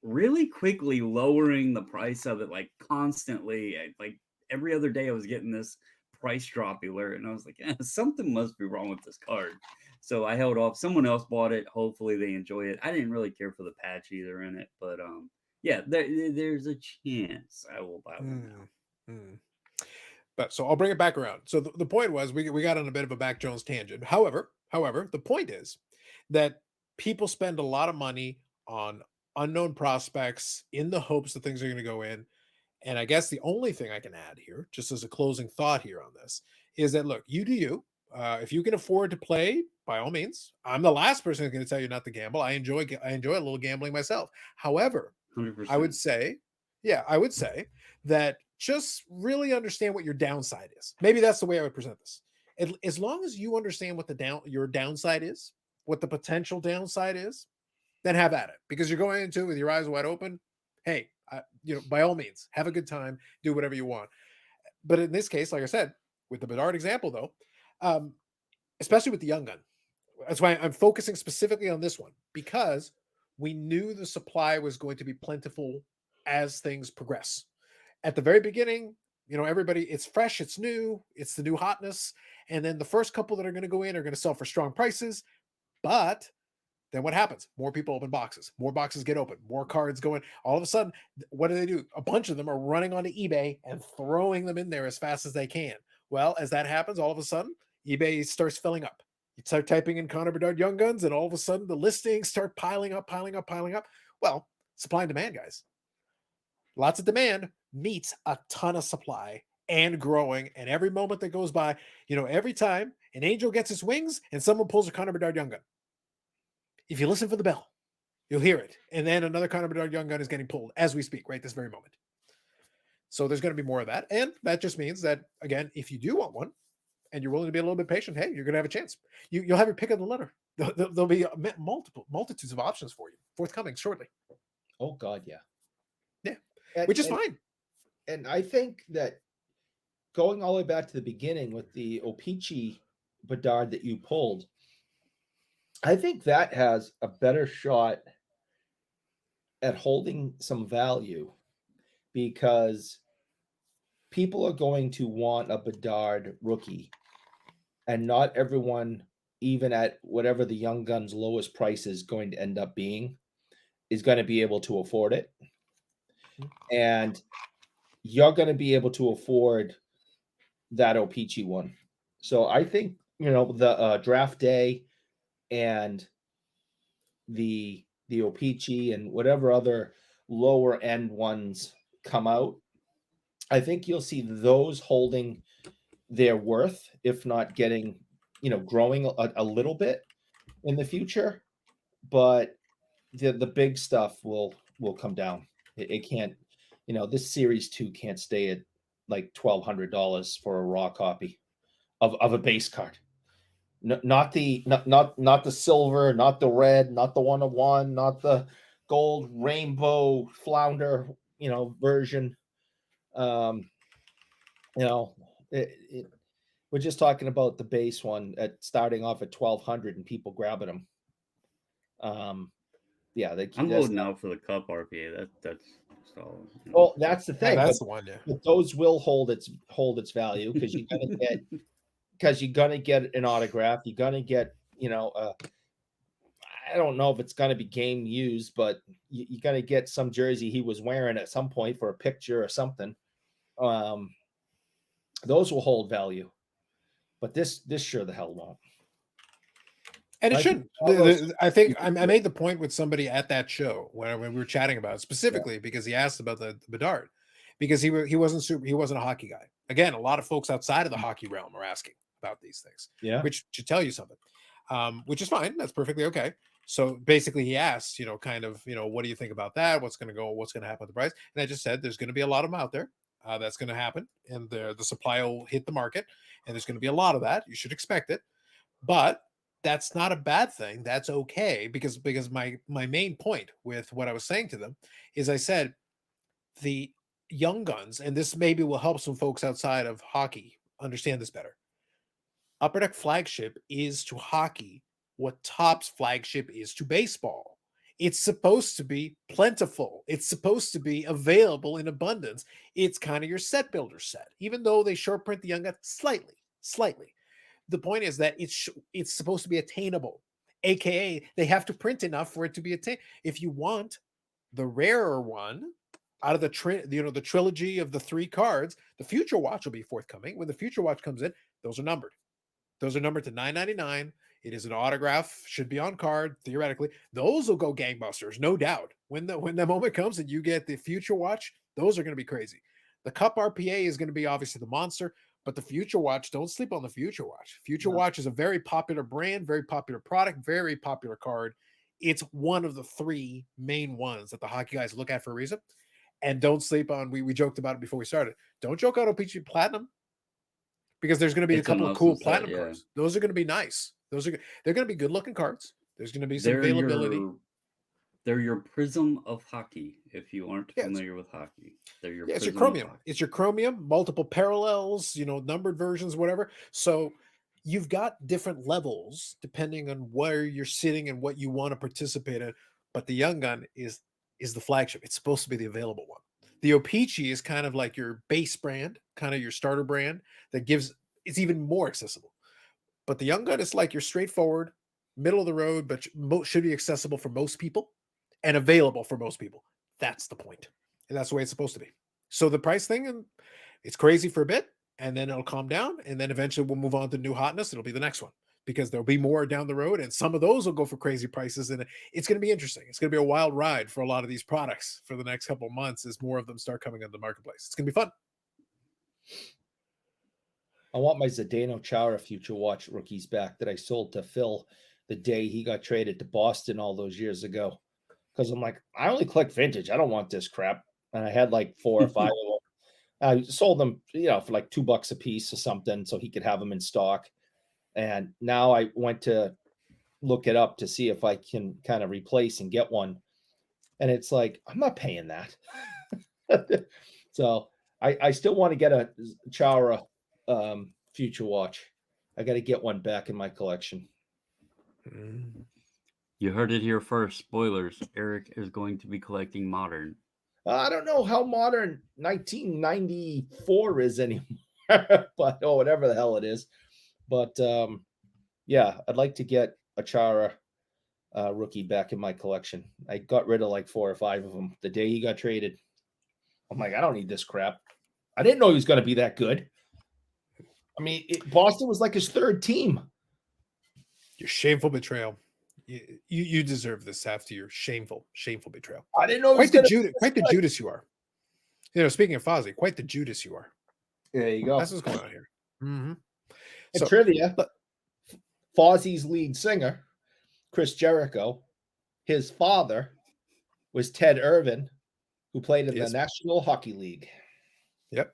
really quickly lowering the price of it, like constantly. Like every other day, I was getting this price drop alert, and I was like, something must be wrong with this card. So I held off. Someone else bought it. Hopefully they enjoy it. I didn't really care for the patch either in it, but yeah, there's a chance I will buy one now. But so I'll bring it back around. So the point was we got on a bit of a Mac Jones tangent. However, the point is that people spend a lot of money on unknown prospects in the hopes that things are going to go in. And I guess the only thing I can add here, just as a closing thought here on this, is that look, you do you. If you can afford to play, by all means. I'm the last person who's going to tell you not to gamble. I enjoy a little gambling myself. However, I would 100%. say, yeah, I would say that just really understand what your downside is. Maybe that's the way I would present this. As long as you understand what your downside is, what the potential downside is, then have at it, because you're going into it with your eyes wide open. Hey, by all means, have a good time, do whatever you want. But in this case, like I said, with the Bedard example, though, especially with the young gun, that's why I'm focusing specifically on this one, because we knew the supply was going to be plentiful as things progress. At the very beginning, everybody, it's fresh, it's new, it's the new hotness. And then the first couple that are going to go in are going to sell for strong prices. But then what happens? More people open boxes. More boxes get open. More cards go in. All of a sudden, what do? A bunch of them are running onto eBay and throwing them in there as fast as they can. Well, as that happens, all of a sudden, eBay starts filling up. You start typing in Connor Bedard Young Guns, and all of a sudden, the listings start piling up. Well, supply and demand, guys. Lots of demand meets a ton of supply and growing. And every moment that goes by, every time an angel gets his wings and someone pulls a Connor Bedard Young Gun, if you listen for the bell, you'll hear it. And then another Connor Bedard Young Gun is getting pulled as we speak, right this very moment. So there's going to be more of that. And that just means that, again, if you do want one and you're willing to be a little bit patient, hey, you're going to have a chance. You'll have your pick of the litter. There'll be multitudes of options for you forthcoming shortly. Oh, God, yeah. Yeah, which is fine. And I think that going all the way back to the beginning with the O-Pee-Chee Bedard that you pulled, I think that has a better shot at holding some value, because people are going to want a Bedard rookie, and not everyone, even at whatever the Young Guns lowest price is going to end up being, is going to be able to afford it. And you're going to be able to afford that O-Pee-Chee one. So I think, the draft day and the O-Pee-Chee and whatever other lower end ones come out, I think you'll see those holding their worth, if not getting, growing a little bit in the future. But the big stuff will come down. It can't, this Series 2 can't stay at like $1,200 for a raw copy of a base card. Not the silver, not the red, not the 1-of-1, not the gold rainbow flounder, version. We're just talking about the base one at starting off at 1,200 and people grabbing them. Yeah, I'm holding out for the Cup RPA. That's solid. Well, that's the thing. Yeah, that's the one. Yeah, but those will hold its value, because you're gonna get an autograph. You're gonna get, I don't know if it's gonna be game used, but you're gonna get some jersey he was wearing at some point for a picture or something. Those will hold value, but this sure the hell won't. And it shouldn't. I think I made the point with somebody at that show when we were chatting about it, specifically because he asked about the Bedard, because he wasn't a hockey guy. Again, a lot of folks outside of the hockey realm are asking about these things, which should tell you something, which is fine. That's perfectly okay. So basically, he asked, what do you think about that? What's going to happen with the price? And I just said, there's going to be a lot of them out there. That's going to happen, and the supply will hit the market, and there's going to be a lot of that. You should expect it, but that's not a bad thing. That's okay, because my main point with what I was saying to them is, I said the young guns, and this maybe will help some folks outside of hockey understand this better. Upper Deck Flagship is to hockey what Topps Flagship is to baseball. It's supposed to be plentiful. It's supposed to be available in abundance. It's kind of your set builder set, even though they short print the young gun slightly. The point is that it's supposed to be attainable, aka they have to print enough for it to be attained. If you want the rarer one out of the trilogy of the 3 cards, the Future Watch will be forthcoming. When the Future Watch comes in, those are numbered. Those are numbered to $9.99. It is an autograph, should be on card theoretically. Those will go gangbusters, no doubt. When the moment comes and you get the Future Watch, those are going to be crazy. The Cup RPA is going to be obviously the monster, But the Future Watch, don't sleep on the Future Watch. Future No. Watch is a very popular brand, very popular product, very popular card. It's one of the 3 main ones that the hockey guys look at for a reason. And don't sleep on, we joked about it before we started. Don't joke out OPC Platinum, because there's going to be a It's an couple of cool awesome set, platinum yeah. cards. Those are going to be nice. They're going to be good looking cards. There's going to be some They're availability. They're your Prizm of hockey. If you aren't Yes. familiar with hockey, they're your Yeah, it's your Prizm of chromium. hockey. It's your chromium, multiple parallels, numbered versions, whatever. So you've got different levels depending on where you're sitting and what you want to participate in. But the Young Gun is the flagship. It's supposed to be the available one. The Opeachy is kind of like your base brand, kind of your starter brand that gives it's even more accessible. But the Young Gun is like your straightforward, middle of the road, but should be accessible for most people and available for most people. That's the point. And that's the way it's supposed to be. So the price thing, and it's crazy for a bit, and then it'll calm down, and then eventually we'll move on to new hotness. It'll be the next one because there'll be more down the road, and some of those will go for crazy prices, and it's going to be interesting. It's going to be a wild ride for a lot of these products for the next couple of months as more of them start coming on the marketplace. It's going to be fun. I want my Zdeno Chara Future Watch rookies back that I sold to Phil the day he got traded to Boston all those years ago. Because I'm like, I only collect vintage. I don't want this crap. And I had like 4 or 5 of them. I sold them, for like $2 a piece or something, so he could have them in stock. And now I went to look it up to see if I can kind of replace and get one. And it's like, I'm not paying that. So I still want to get a Chara Future Watch. I got to get one back in my collection. You heard it here first. Spoilers. Eric is going to be collecting modern. I don't know how modern 1994 is anymore, but whatever the hell it is. But yeah, I'd like to get a Chara rookie back in my collection. I got rid of like 4 or 5 of them the day he got traded. I'm like, I don't need this crap. I didn't know he was going to be that good. I mean, Boston was like his 3rd team. Your shameful betrayal. You deserve this after your shameful betrayal. I didn't know quite the Judas you are. Speaking of Fozzy, quite the Judas you are. There you go. That's what's going on here. Mm-hmm. So, trivia: Fozzy's lead singer, Chris Jericho, his father was Ted Irvin, who played in the National Hockey League. Yep.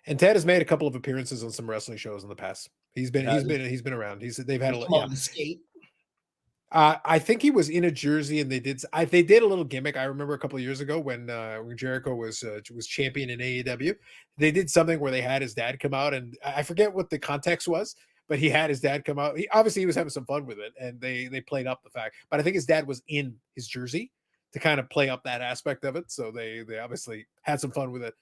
And Ted has made a couple of appearances on some wrestling shows in the past. He's been around. They've had a lot of skate. I think he was in a jersey, and they did a little gimmick. I remember a couple of years ago when Jericho was champion in AEW. They did something where they had his dad come out, and I forget what the context was, but he had his dad come out. He was having some fun with it, and they played up the fact. But I think his dad was in his jersey to kind of play up that aspect of it. So they obviously had some fun with it.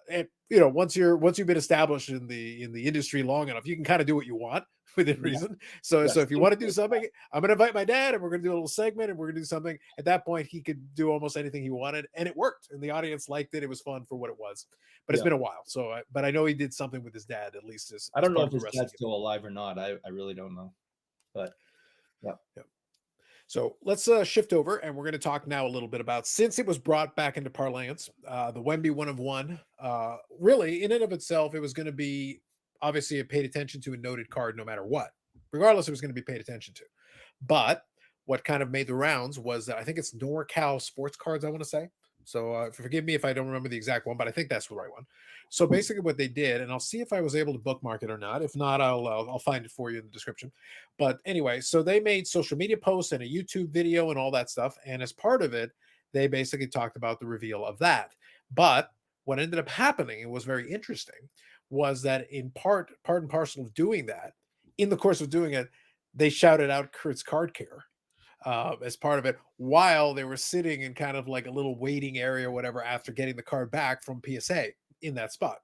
And once you've been established in the industry long enough, you can kind of do what you want within reason. So if you want to do something, I'm going to invite my dad, and we're going to do a little segment, and we're going to do something. At that point, he could do almost anything he wanted, and it worked. And the audience liked it. It was fun for what it was. But it's been a while. So, but I know he did something with his dad, at least. I don't know if his dad's still alive or not. I really don't know. But yeah. So let's shift over, and we're going to talk now a little bit about, since it was brought back into parlance, the Wemby 1 of 1. Really, in and of itself, it was going to be obviously paid attention to and noted card no matter what. Regardless, it was going to be paid attention to. But what kind of made the rounds was that I think it's NorCal Sports Cards, I want to say. So forgive me if I don't remember the exact one, but I think that's the right one. So basically what they did, and I'll see if I was able to bookmark it or not. If not, I'll find it for you in the description. But anyway, so they made social media posts and a YouTube video and all that stuff. And as part of it, they basically talked about the reveal of that. But what ended up happening, and was very interesting, was that in part and parcel of doing that, in the course of doing it, they shouted out Kurt's Card Care as part of it, while they were sitting in kind of like a little waiting area or whatever after getting the card back from PSA in that spot.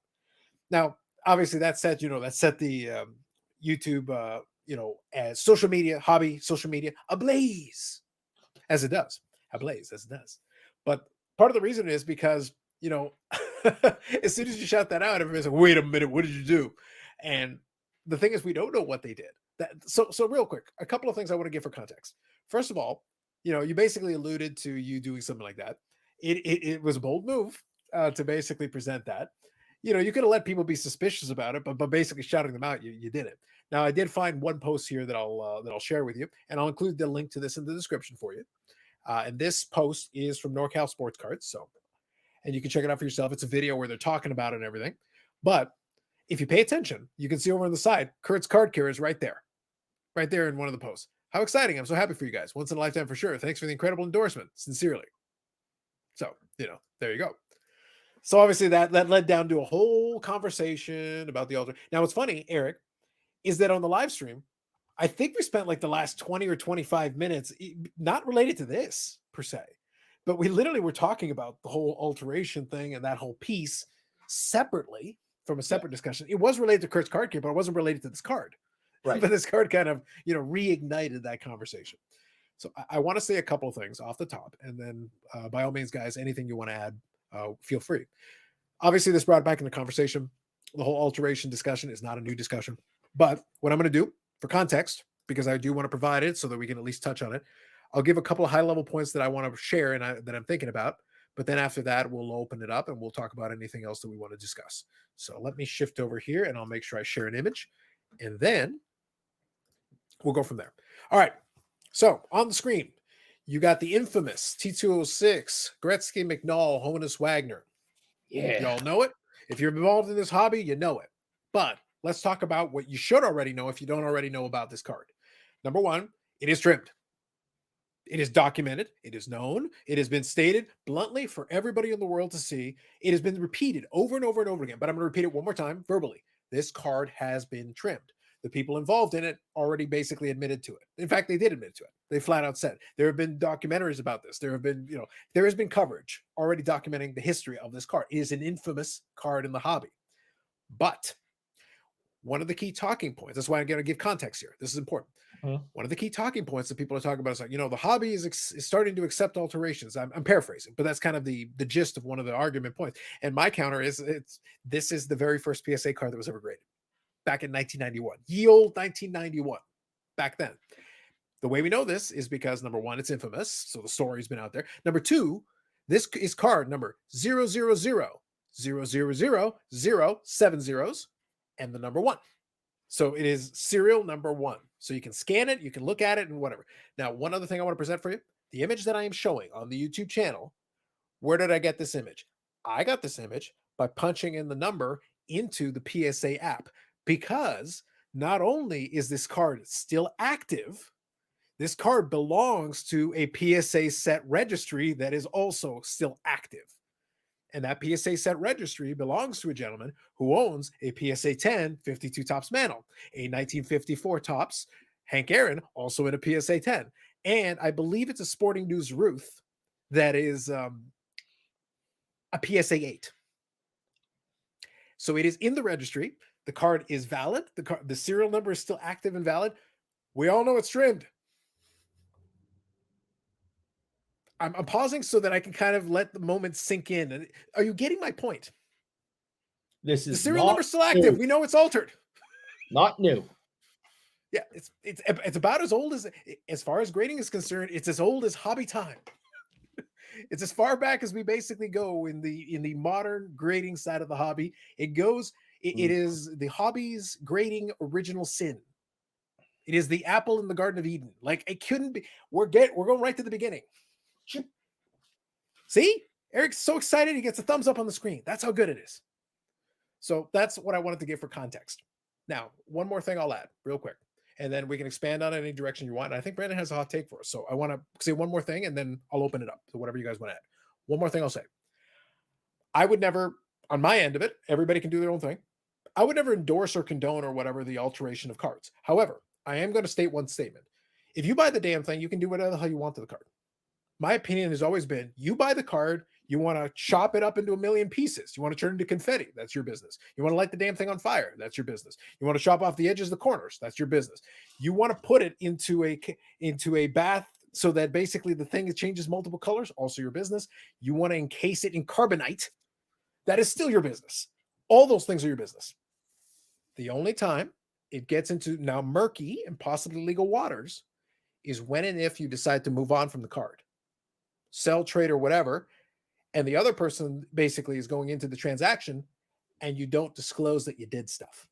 Now, obviously that set the YouTube, as social media, hobby social media ablaze as it does. But part of the reason is because, as soon as you shout that out, everybody's like, wait a minute, what did you do? And the thing is, we don't know what they did. So real quick, a couple of things I want to give for context. First of all, you basically alluded to you doing something like that. It was a bold move to basically present that. you could have let people be suspicious about it, but basically shouting them out, you did it. Now I did find one post here that I'll share with you, and I'll include the link to this in the description for you. And this post is from NorCal Sports Cards, so and you can check it out for yourself. It's a video where they're talking about it and everything. But if you pay attention, you can see over on the side, Kurt's card carrier is right there in one of the posts. How exciting! I'm so happy for you guys. Once in a lifetime for sure. Thanks for the incredible endorsement. Sincerely. So there you go. So obviously that led down to a whole conversation about the altar. Now, what's funny, Eric, is that on the live stream, I think we spent like the last 20 or 25 minutes not related to this per se, but we literally were talking about the whole alteration thing and that whole piece separately from a separate discussion. It was related to Kurt's card key, but it wasn't related to this card. Right. But this card kind of, reignited that conversation. So I want to say a couple of things off the top, and then by all means, guys, anything you want to add, feel free. Obviously, this brought back in the conversation. The whole alteration discussion is not a new discussion, but what I'm going to do for context, because I do want to provide it so that we can at least touch on it, I'll give a couple of high-level points that I want to share and that I'm thinking about. But then after that, we'll open it up and we'll talk about anything else that we want to discuss. So let me shift over here and I'll make sure I share an image, and then we'll go from there. All right. So on the screen, you got the infamous T206, Gretzky, McNall, Honus, Wagner. Yeah. Y'all know it. If you're involved in this hobby, you know it. But let's talk about what you should already know if you don't already know about this card. Number one, it is trimmed. It is documented. It is known. It has been stated bluntly for everybody in the world to see. It has been repeated over and over and over again, but I'm going to repeat it one more time verbally. This card has been trimmed. The people involved in it already basically admitted to it. In fact, they did admit to it. They flat out said there have been documentaries about this. There have been, there has been coverage already documenting the history of this card. It is an infamous card in the hobby. But one of the key talking points, that's why I'm going to give context here. This is important. One of the key talking points that people are talking about is like, the hobby is starting to accept alterations. I'm paraphrasing, but that's kind of the gist of one of the argument points. And my counter is this is the very first PSA card that was ever graded back in 1991. Ye old 1991. Back then. The way we know this is because number one, it's infamous. So the story's been out there. Number two, this is card number 000 7 zeros and the number one. So it is serial number one. So you can scan it, you can look at it and whatever. Now, one other thing I want to present for you, the image that I am showing on the YouTube channel, where did I get this image? I got this image by punching in the number into the PSA app, because not only is this card still active, this card belongs to a PSA set registry that is also still active. And that PSA set registry belongs to a gentleman who owns a PSA 10 52 tops Mantle, a 1954 tops Hank Aaron, also in a PSA 10. And I believe it's a Sporting News Ruth that is a PSA 8. So it is in the registry. The card is valid. The serial number is still active and valid. We all know it's trimmed. I'm pausing so that I can kind of let the moment sink in. Are you getting my point? This is the serial number still active. New. We know it's altered. Not new. Yeah, it's about as far as grading is concerned, it's as old as hobby time. It's as far back as we basically go in the modern grading side of the hobby. It goes. It is the hobby's grading original sin. It is the apple in the Garden of Eden. Like, it couldn't be. We're going right to the beginning. See, Eric's so excited he gets a thumbs up on the screen. That's how good it is. So that's what I wanted to give for context. Now, one more thing I'll add real quick, and then we can expand on any direction you want. And I think Brandon has a hot take for us. So I want to say one more thing, and then I'll open it up to whatever you guys want to add. One more thing I'll say. I would never, on my end of it, everybody can do their own thing. I would never endorse or condone or whatever the alteration of cards. However, I am going to state one statement. If you buy the damn thing, you can do whatever the hell you want to the card. My opinion has always been, you buy the card, you want to chop it up into a million pieces. You want to turn it into confetti. That's your business. You want to light the damn thing on fire. That's your business. You want to chop off the edges, the corners. That's your business. You want to put it into a bath so that basically the thing changes multiple colors. Also your business. You want to encase it in carbonite. That is still your business. All those things are your business. The only time it gets into now murky and possibly legal waters is when and if you decide to move on from the card. Sell, trade, or whatever, and the other person basically is going into the transaction and you don't disclose that you did stuff.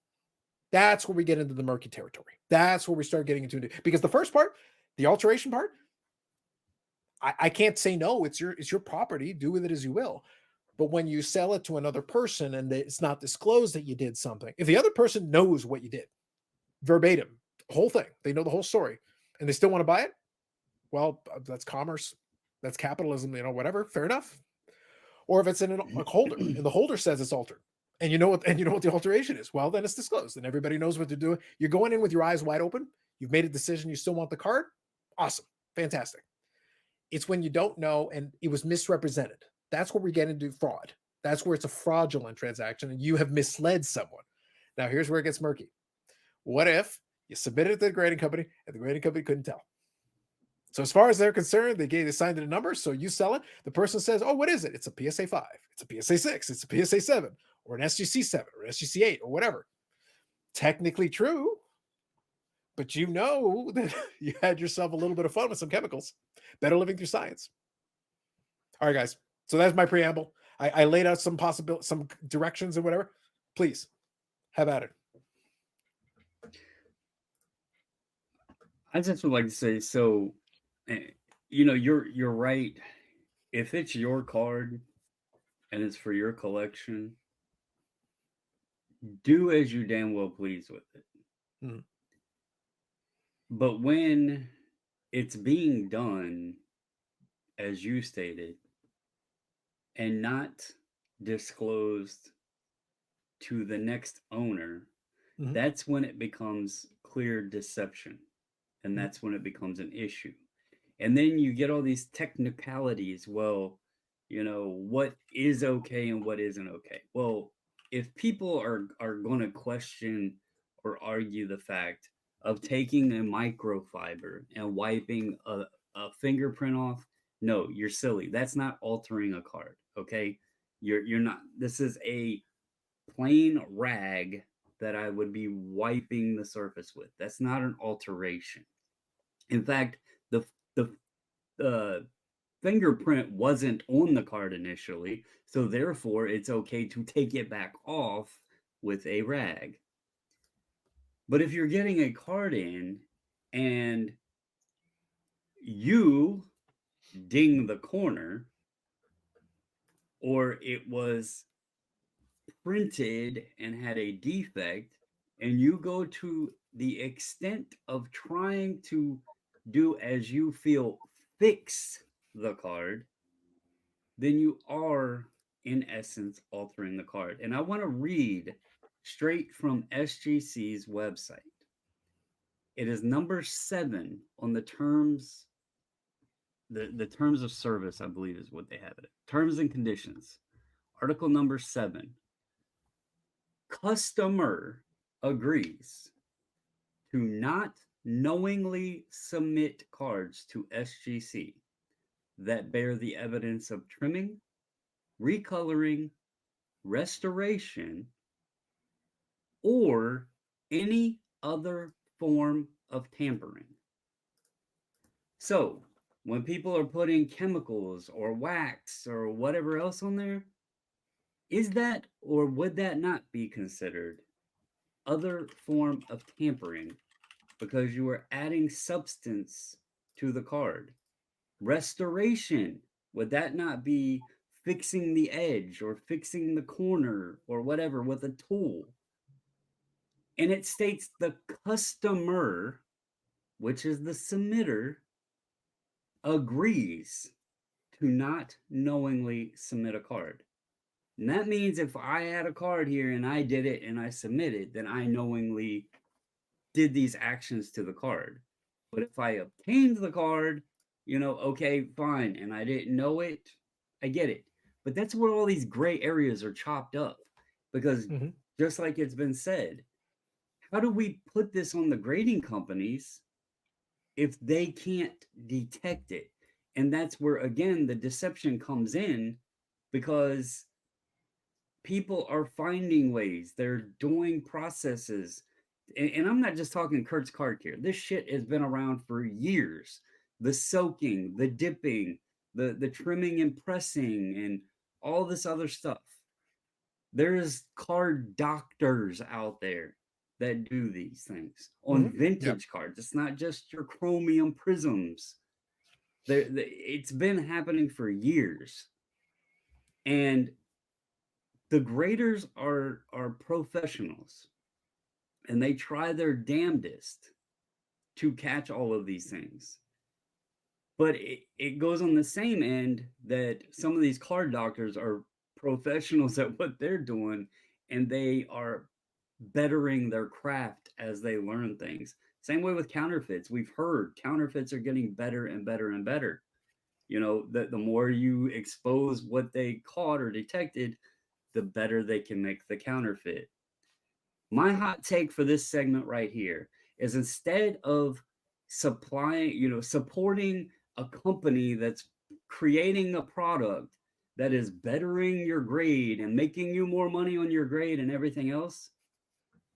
That's where we get into the murky territory. That's where we start getting into it. Because the first part, the alteration part, I can't say no. It's your property. Do with it as you will. But when you sell it to another person and it's not disclosed that you did something, if the other person knows what you did, verbatim, the whole thing, they know the whole story, and they still want to buy it, well, that's commerce. That's capitalism, whatever. Fair enough. Or if it's in a holder and the holder says it's altered, and you know what the alteration is, well, then it's disclosed and everybody knows what to do. You're going in with your eyes wide open. You've made a decision. You still want the card. Awesome. Fantastic. It's when you don't know and it was misrepresented. That's where we get into fraud. That's where it's a fraudulent transaction and you have misled someone. Now, here's where it gets murky. What if you submitted it to the grading company and the grading company couldn't tell? So as far as they're concerned, they assigned it a number. So you sell it. The person says, oh, what is it? It's a PSA 5. It's a PSA 6. It's a PSA 7 or an SGC 7 or an SGC 8 or whatever. Technically true, but you know that you had yourself a little bit of fun with some chemicals. Better living through science. All right, guys. So that's my preamble. I laid out some directions and whatever. Please have at it. I just would like to say, so, you're right. If it's your card and it's for your collection, do as you damn well please with it. Mm-hmm. But when it's being done, as you stated, and not disclosed to the next owner, mm-hmm. that's when it becomes clear deception. And that's when it becomes an issue. And then you get all these technicalities. Well, what is okay and what isn't okay. Well, if people are going to question or argue the fact of taking a microfiber and wiping a fingerprint off, no, you're silly. That's not altering a card, okay? You're not. This is a plain rag that I would be wiping the surface with. That's not an alteration. In fact, the fingerprint wasn't on the card initially, so therefore it's okay to take it back off with a rag. But if you're getting a card in and you ding the corner, or it was printed and had a defect, and you go to the extent of trying to do as you feel fix the card, then you are in essence altering the card. And I want to read straight from SGC's website. It is number 7 on the terms, the terms of service, I believe is what they have it. Terms and conditions. Article number 7. Customer agrees to not knowingly submit cards to SGC that bear the evidence of trimming, recoloring, restoration, or any other form of tampering. So, when people are putting chemicals or wax or whatever else on there, is that or would that not be considered other form of tampering because you are adding substance to the card? Restoration, would that not be fixing the edge or fixing the corner or whatever with a tool? And it states the customer, which is the submitter, agrees to not knowingly submit a card. And that means if I had a card here and I did it and I submitted, then I knowingly did these actions to the card. But if I obtained the card, okay, fine, and I didn't know it, I get it. But that's where all these gray areas are chopped up. Because just like it's been said, how do we put this on the grading companies if they can't detect it? And that's where, again, the deception comes in, because people are finding ways. They're doing processes. And I'm not just talking Kurt's card care. This shit has been around for years. The soaking, the dipping, the trimming and pressing, and all this other stuff. There's card doctors out there that do these things on vintage cards. It's not just your chromium prisms. It's been happening for years. And the graders are professionals, and they try their damnedest to catch all of these things. But it goes on the same end that some of these card doctors are professionals at what they're doing, and they are bettering their craft as they learn things. Same way with counterfeits. We've heard counterfeits are getting better and better and better. You know, the more you expose what they caught or detected, the better they can make the counterfeit. My hot take for this segment right here is, instead of supporting a company that's creating a product that is bettering your grade and making you more money on your grade and everything else,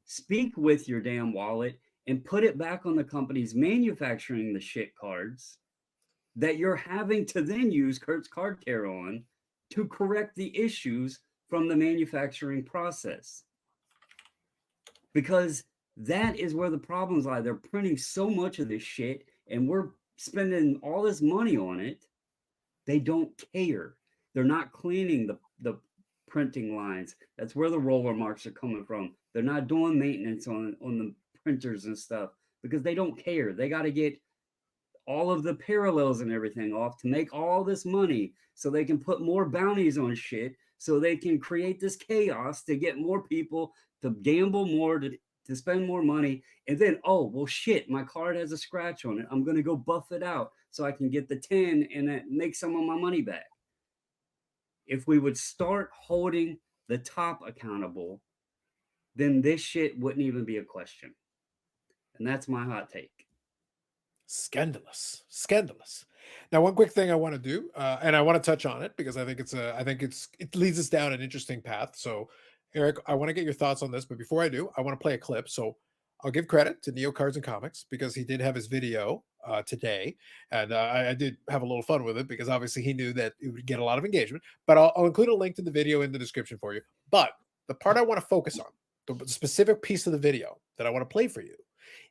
speak with your damn wallet and put it back on the companies manufacturing the shit cards that you're having to then use Kurt's Card Care on to correct the issues from the manufacturing process. Because that is where the problems lie. They're printing so much of this shit, and we're spending all this money on it. They don't care. They're not cleaning the printing lines. That's where the roller marks are coming from. They're not doing maintenance on the printers and stuff because they don't care. They got to get all of the parallels and everything off to make all this money so they can put more bounties on shit, so they can create this chaos to get more people to gamble more, to spend more money. And then, oh, well, shit, my card has a scratch on it. I'm going to go buff it out so I can get the 10 and make some of my money back. If we would start holding the top accountable, then this shit wouldn't even be a question. And that's my hot take. Scandalous. Now, one quick thing I want to do, and I want to touch on it because I think it leads us down an interesting path. So, Eric, I want to get your thoughts on this, but before I do, I want to play a clip. So, I'll give credit to Neo Cards and Comics because he did have his video today, and I did have a little fun with it because obviously he knew that it would get a lot of engagement. But I'll include a link to the video in the description for you. But the part I want to focus on, the specific piece of the video that I want to play for you,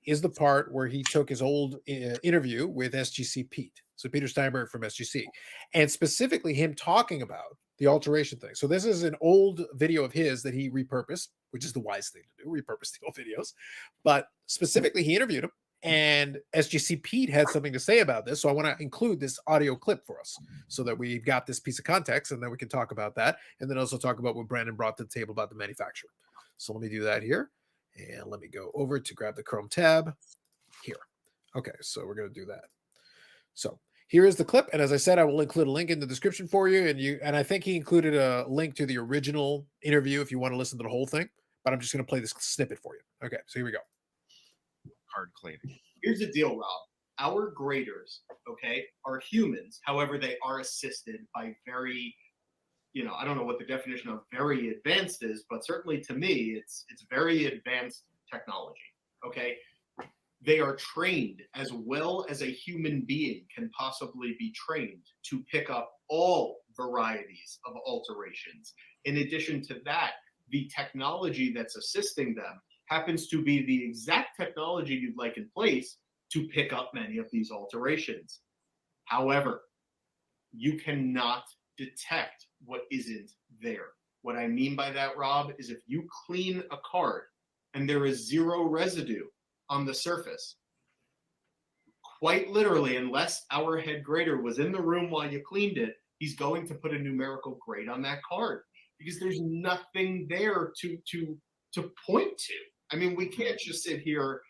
is the part where he took his old interview with SGCPete, so Peter Steinberg from SGC, and specifically him talking about the alteration thing. So this is an old video of his that he repurposed, which is the wise thing to do, repurpose the old videos. But specifically, he interviewed him, and SGCPete had something to say about this. So I want to include this audio clip for us so that we've got this piece of context, and then we can talk about that, and then also talk about what Brandon brought to the table about the manufacturer. So let me do that here. And let me go over to grab the Chrome tab here. Okay, so we're going to do that. So here is the clip. And as I said, I will include a link in the description for you. And I think he included a link to the original interview if you want to listen to the whole thing. But I'm just going to play this snippet for you. Okay, so here we go. Card cleaning. Here's the deal, Rob. Our graders, okay, are humans. However, they are assisted by very, I don't know what the definition of very advanced is, but certainly to me, it's very advanced technology, okay? They are trained as well as a human being can possibly be trained to pick up all varieties of alterations. In addition to that, the technology that's assisting them happens to be the exact technology you'd like in place to pick up many of these alterations. However, you cannot detect what isn't there. What I mean by that, Rob, is if you clean a card and there is zero residue on the surface, quite literally, unless our head grader was in the room while you cleaned it, he's going to put a numerical grade on that card because there's nothing there to point to. I mean, we can't just sit here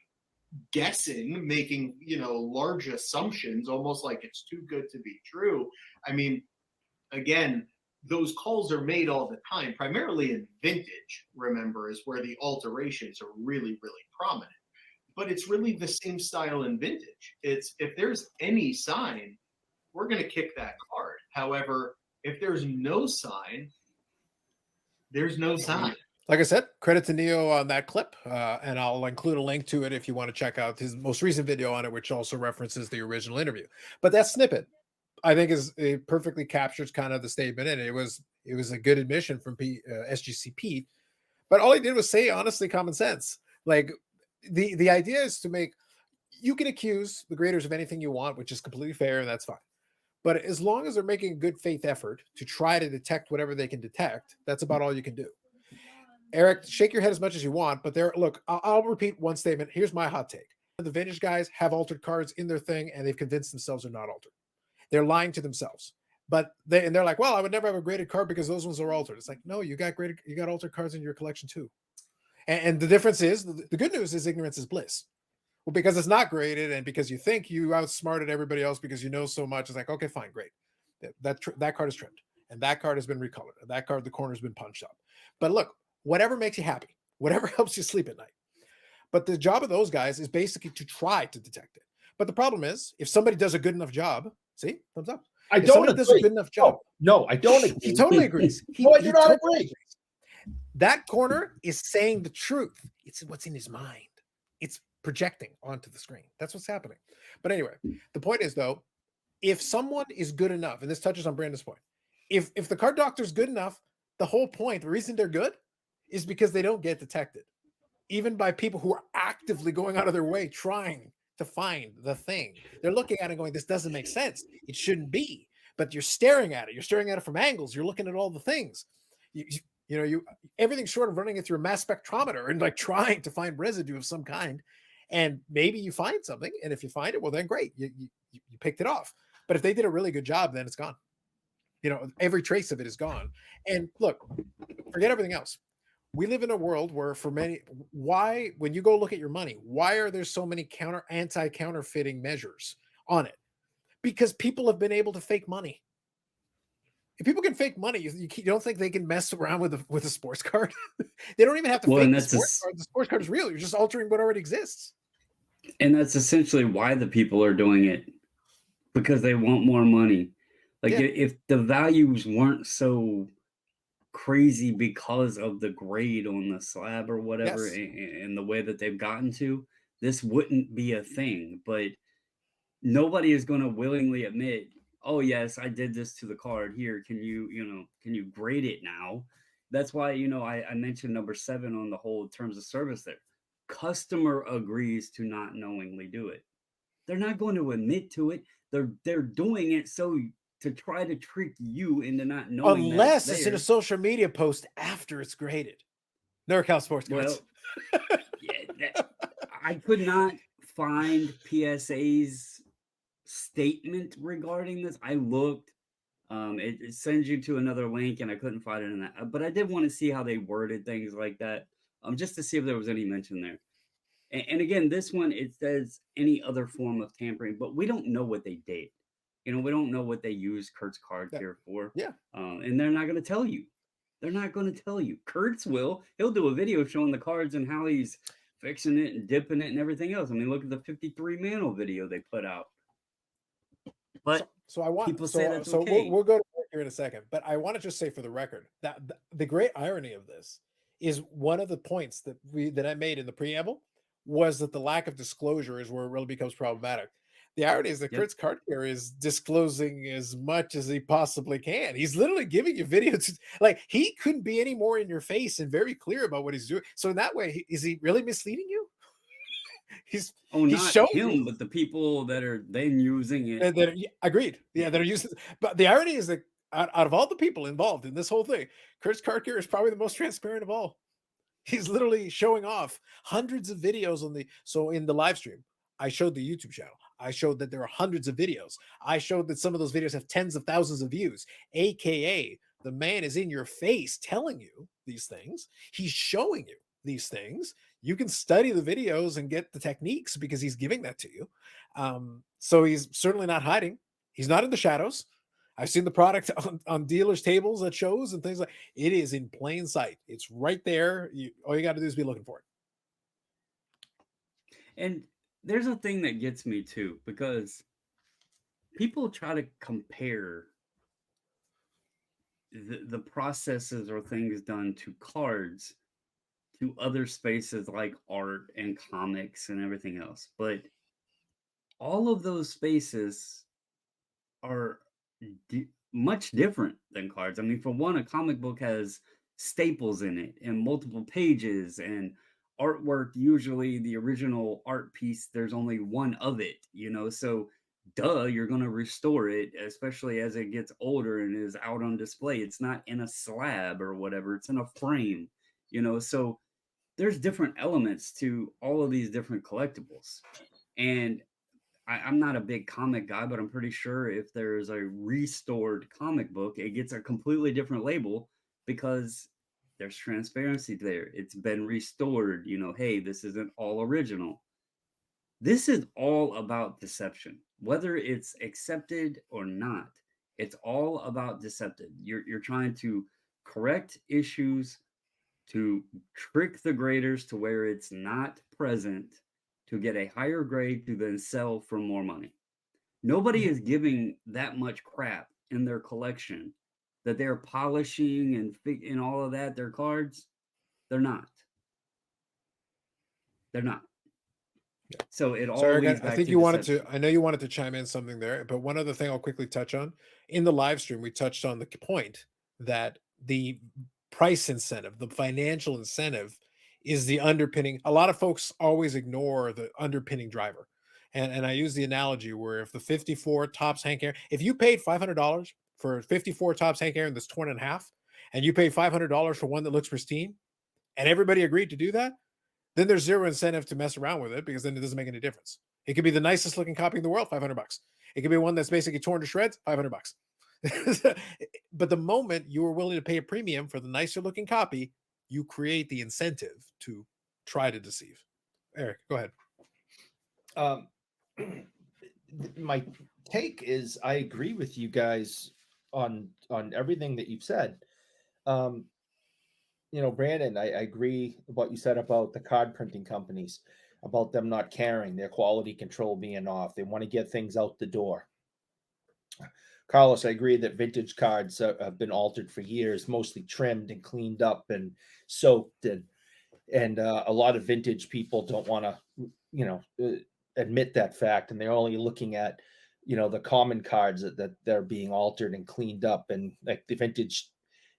guessing, making, large assumptions, almost like it's too good to be true. I mean, again, those calls are made all the time, primarily in vintage, remember, is where the alterations are really, really prominent. But it's really the same style in vintage. It's if there's any sign, we're going to kick that card. However, if there's no sign, there's no sign. Like I said, credit to Neo on that clip, and I'll include a link to it if you want to check out his most recent video on it, which also references the original interview. But that snippet, I think, it perfectly captures kind of the statement, and it was It was a good admission from SGCPete, but all he did was say honestly common sense. Like the idea is to make, you can accuse the graders of anything you want, which is completely fair, and that's fine. But as long as they're making a good faith effort to try to detect whatever they can detect, that's about all you can do. Eric, shake your head as much as you want, but look, I'll repeat one statement. Here's my hot take. The vintage guys have altered cards in their thing, and they've convinced themselves they're not altered. They're lying to themselves. But they're like, well, I would never have a graded card because those ones are altered. It's like, no, you got altered cards in your collection too. And the difference is, the good news is ignorance is bliss. Well, because it's not graded, and because you think you outsmarted everybody else because you know so much, it's like, okay, fine, great. That card is trimmed, and that card has been recolored, and that card, the corner's been punched up. But look, whatever makes you happy, whatever helps you sleep at night. But the job of those guys is basically to try to detect it. But the problem is, if somebody does a good enough job, see, thumbs up. If somebody does a good enough job. No, I don't agree. He totally agrees. No, I do not agree. Agrees. That corner is saying the truth. It's what's in his mind. It's projecting onto the screen. That's what's happening. But anyway, the point is, though, if someone is good enough, and this touches on Brandon's point, if the card doctor is good enough, the whole point, the reason they're good is because they don't get detected, even by people who are actively going out of their way trying to find the thing. They're looking at it going, this doesn't make sense. It shouldn't be. But you're staring at it. You're staring at it from angles. You're looking at all the things. Everything short of running it through a mass spectrometer and like trying to find residue of some kind. And maybe you find something. And if you find it, well, then great. You picked it off. But if they did a really good job, then it's gone. Every trace of it is gone. And look, forget everything else. We live in a world where when you go look at your money, why are there so many anti-counterfeiting measures on it? Because people have been able to fake money. If people can fake money, you don't think they can mess around with a sports card? They don't even have to fake the sports card. The sports card is real. You're just altering what already exists. And that's essentially why the people are doing it, because they want more money. Like if the values weren't so crazy because of the grade on the slab or whatever, and the way that they've gotten to, this wouldn't be a thing. But nobody is going to willingly admit, oh yes, I did this to the card. Here, can you grade it now? That's why I mentioned number 7 on the whole terms of service there. Customer agrees to not knowingly do it. They're not going to admit to it. They're doing it to try to trick you into not knowing. Unless it's in a social media post after it's graded. NorCal Sports Cards. Well, I could not find PSA's statement regarding this. I looked. It sends you to another link, and I couldn't find it in that. But I did want to see how they worded things like that, just to see if there was any mention there. And again, this one, it says any other form of tampering, but we don't know what they did. We don't know what they used Kurt's card here for. Yeah. And they're not going to tell you. They're not going to tell you. Kurt's will. He'll do a video showing the cards and how he's fixing it and dipping it and everything else. I mean, look at the 53 Mano video they put out. But people say that's okay. We'll go to work here in a second. But I want to just say for the record that the great irony of this is one of the points that I made in the preamble was that the lack of disclosure is where it really becomes problematic. The irony is that Kurt's card carrier is disclosing as much as he possibly can. He's literally giving you videos. Like, he couldn't be any more in your face and very clear about what he's doing. So in that way, is he really misleading you? He's not him, but the people that are then using it. Agreed. Yeah, that are using. But the irony is that out of all the people involved in this whole thing, Kurt's card carrier is probably the most transparent of all. He's literally showing off hundreds of videos in the live stream. I showed the YouTube channel. I showed that there are hundreds of videos. I showed that some of those videos have tens of thousands of views, AKA the man is in your face telling you these things. He's showing you these things. You can study the videos and get the techniques because he's giving that to you. So he's certainly not hiding. He's not in the shadows. I've seen the product on dealers' tables at shows and things like it is in plain sight. It's right there. All you got to do is be looking for it. And there's a thing that gets me too, because people try to compare the processes or things done to cards to other spaces like art and comics and everything else. But all of those spaces are much different than cards. I mean, for one, a comic book has staples in it and multiple pages and artwork. Usually the original art piece, there's only one of it, so duh, you're going to restore it, especially as it gets older and is out on display. It's not in a slab or whatever, it's in a frame, so there's different elements to all of these different collectibles. And I'm not a big comic guy, but I'm pretty sure if there's a restored comic book, it gets a completely different label because there's transparency there. It's been restored. Hey, this isn't all original. This is all about deception, whether it's accepted or not. It's all about deceptive. You're trying to correct issues, to trick the graders to where it's not present, to get a higher grade to then sell for more money. Nobody is giving that much crap in their collection that they're polishing and all of that, their cards. They're not. They're not. So it all Sorry, leads I back think to you wanted deception. to. I know you wanted to chime in something there, but one other thing I'll quickly touch on. In the live stream, we touched on the point that the price incentive, the financial incentive, is the underpinning. A lot of folks always ignore the underpinning driver, and I use the analogy where if the 54 tops Hank Aaron, if you paid $500 for 54 tops Hank Aaron that's torn in half, and you pay $500 for one that looks pristine, and everybody agreed to do that, then there's zero incentive to mess around with it because then it doesn't make any difference. It could be the nicest looking copy in the world, $500. It could be one that's basically torn to shreds, $500. But the moment you are willing to pay a premium for the nicer looking copy, you create the incentive to try to deceive. Eric, go ahead. My take is I agree with you guys on everything that you've said. Brandon, I agree with what you said about the card printing companies, about them not caring, their quality control being off. They want to get things out the door. Carlos, I agree that vintage cards have been altered for years, mostly trimmed and cleaned up and soaked, and a lot of vintage people don't want to, admit that fact, and they're only looking at, the common cards that they're being altered and cleaned up, and like the vintage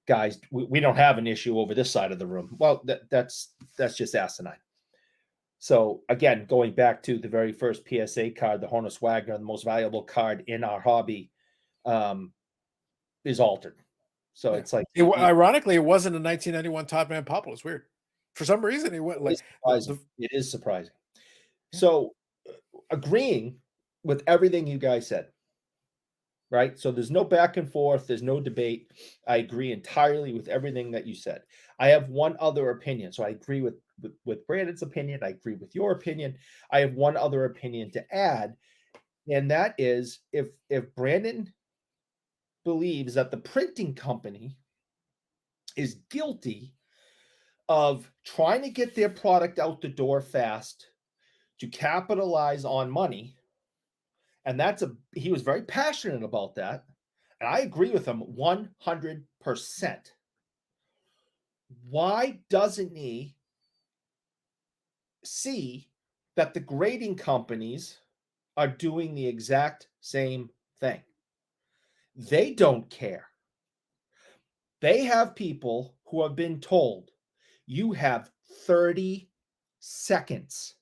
guys, we don't have an issue over this side of the room. Well, that's just asinine. So again, going back to the very first PSA card, the Honus Wagner, the most valuable card in our hobby, is altered. So it's like ironically, it wasn't a 1991 Todd Van Poppel. It's weird. For some reason, it went like it is surprising. So agreeing with everything you guys said, right? So there's no back and forth. There's no debate. I agree entirely with everything that you said. I have one other opinion. So I agree with Brandon's opinion. I agree with your opinion. I have one other opinion to add, and that is if Brandon believes that the printing company is guilty of trying to get their product out the door fast to capitalize on money, and he was very passionate about that, and I agree with him 100%. Why doesn't he see that the grading companies are doing the exact same thing? They don't care. They have people who have been told, you have 30 seconds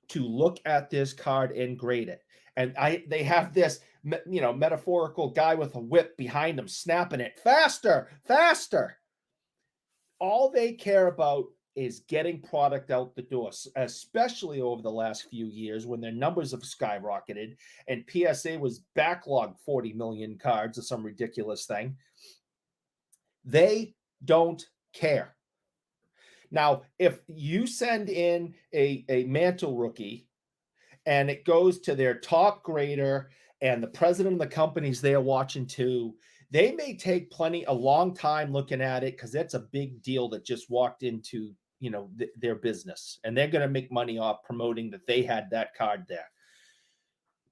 to look at this card and grade it. And they have this, metaphorical guy with a whip behind them snapping it faster, faster. All they care about is getting product out the door, especially over the last few years when their numbers have skyrocketed and PSA was backlogged 40 million cards or some ridiculous thing. They don't care. Now, if you send in a mantle rookie and it goes to their top grader and the president of the company's there watching too, they may take a long time looking at it because that's a big deal that just walked into, their business, and they're going to make money off promoting that they had that card there.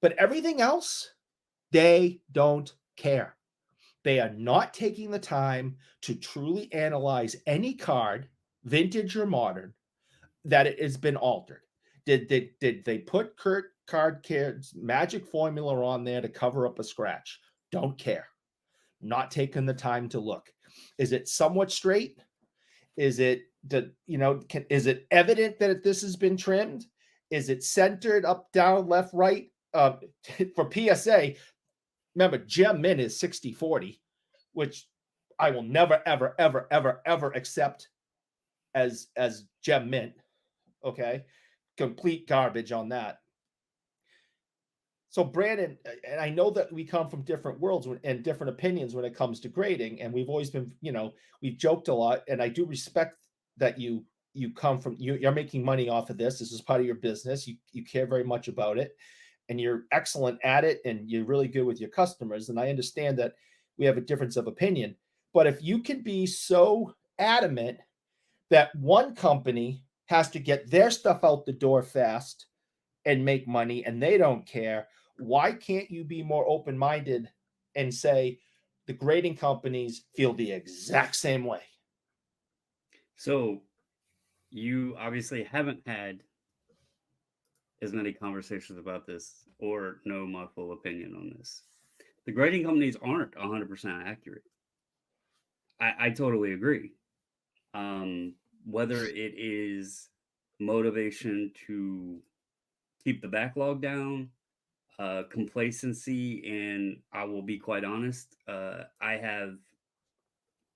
But everything else, they don't care. They are not taking the time to truly analyze any card, vintage or modern, that it has been altered. Did they put card cards magic formula on there to cover up a scratch? Don't care. not taken the time to look. Is it somewhat straight? Is it is it evident that this has been trimmed? Is it centered up, down, left, right? For PSA, remember, gem mint is 60-40, which I will never, ever, ever, ever, ever accept as gem mint. Okay, complete garbage on that. So Brandon, and I know that we come from different worlds and different opinions when it comes to grading, and we've always been, we've joked a lot, and I do respect that you come from, you're making money off of this. This is part of your business. You care very much about it, and you're excellent at it, and you're really good with your customers. And I understand that we have a difference of opinion, but if you can be so adamant that one company has to get their stuff out the door fast and make money, and they don't care, why can't you be more open-minded and say the grading companies feel the exact same way? So you obviously haven't had as many conversations about this or know my full opinion on this. The grading companies aren't 100% accurate. I totally agree. Whether it is motivation to keep the backlog down, complacency, and I will be quite honest, I have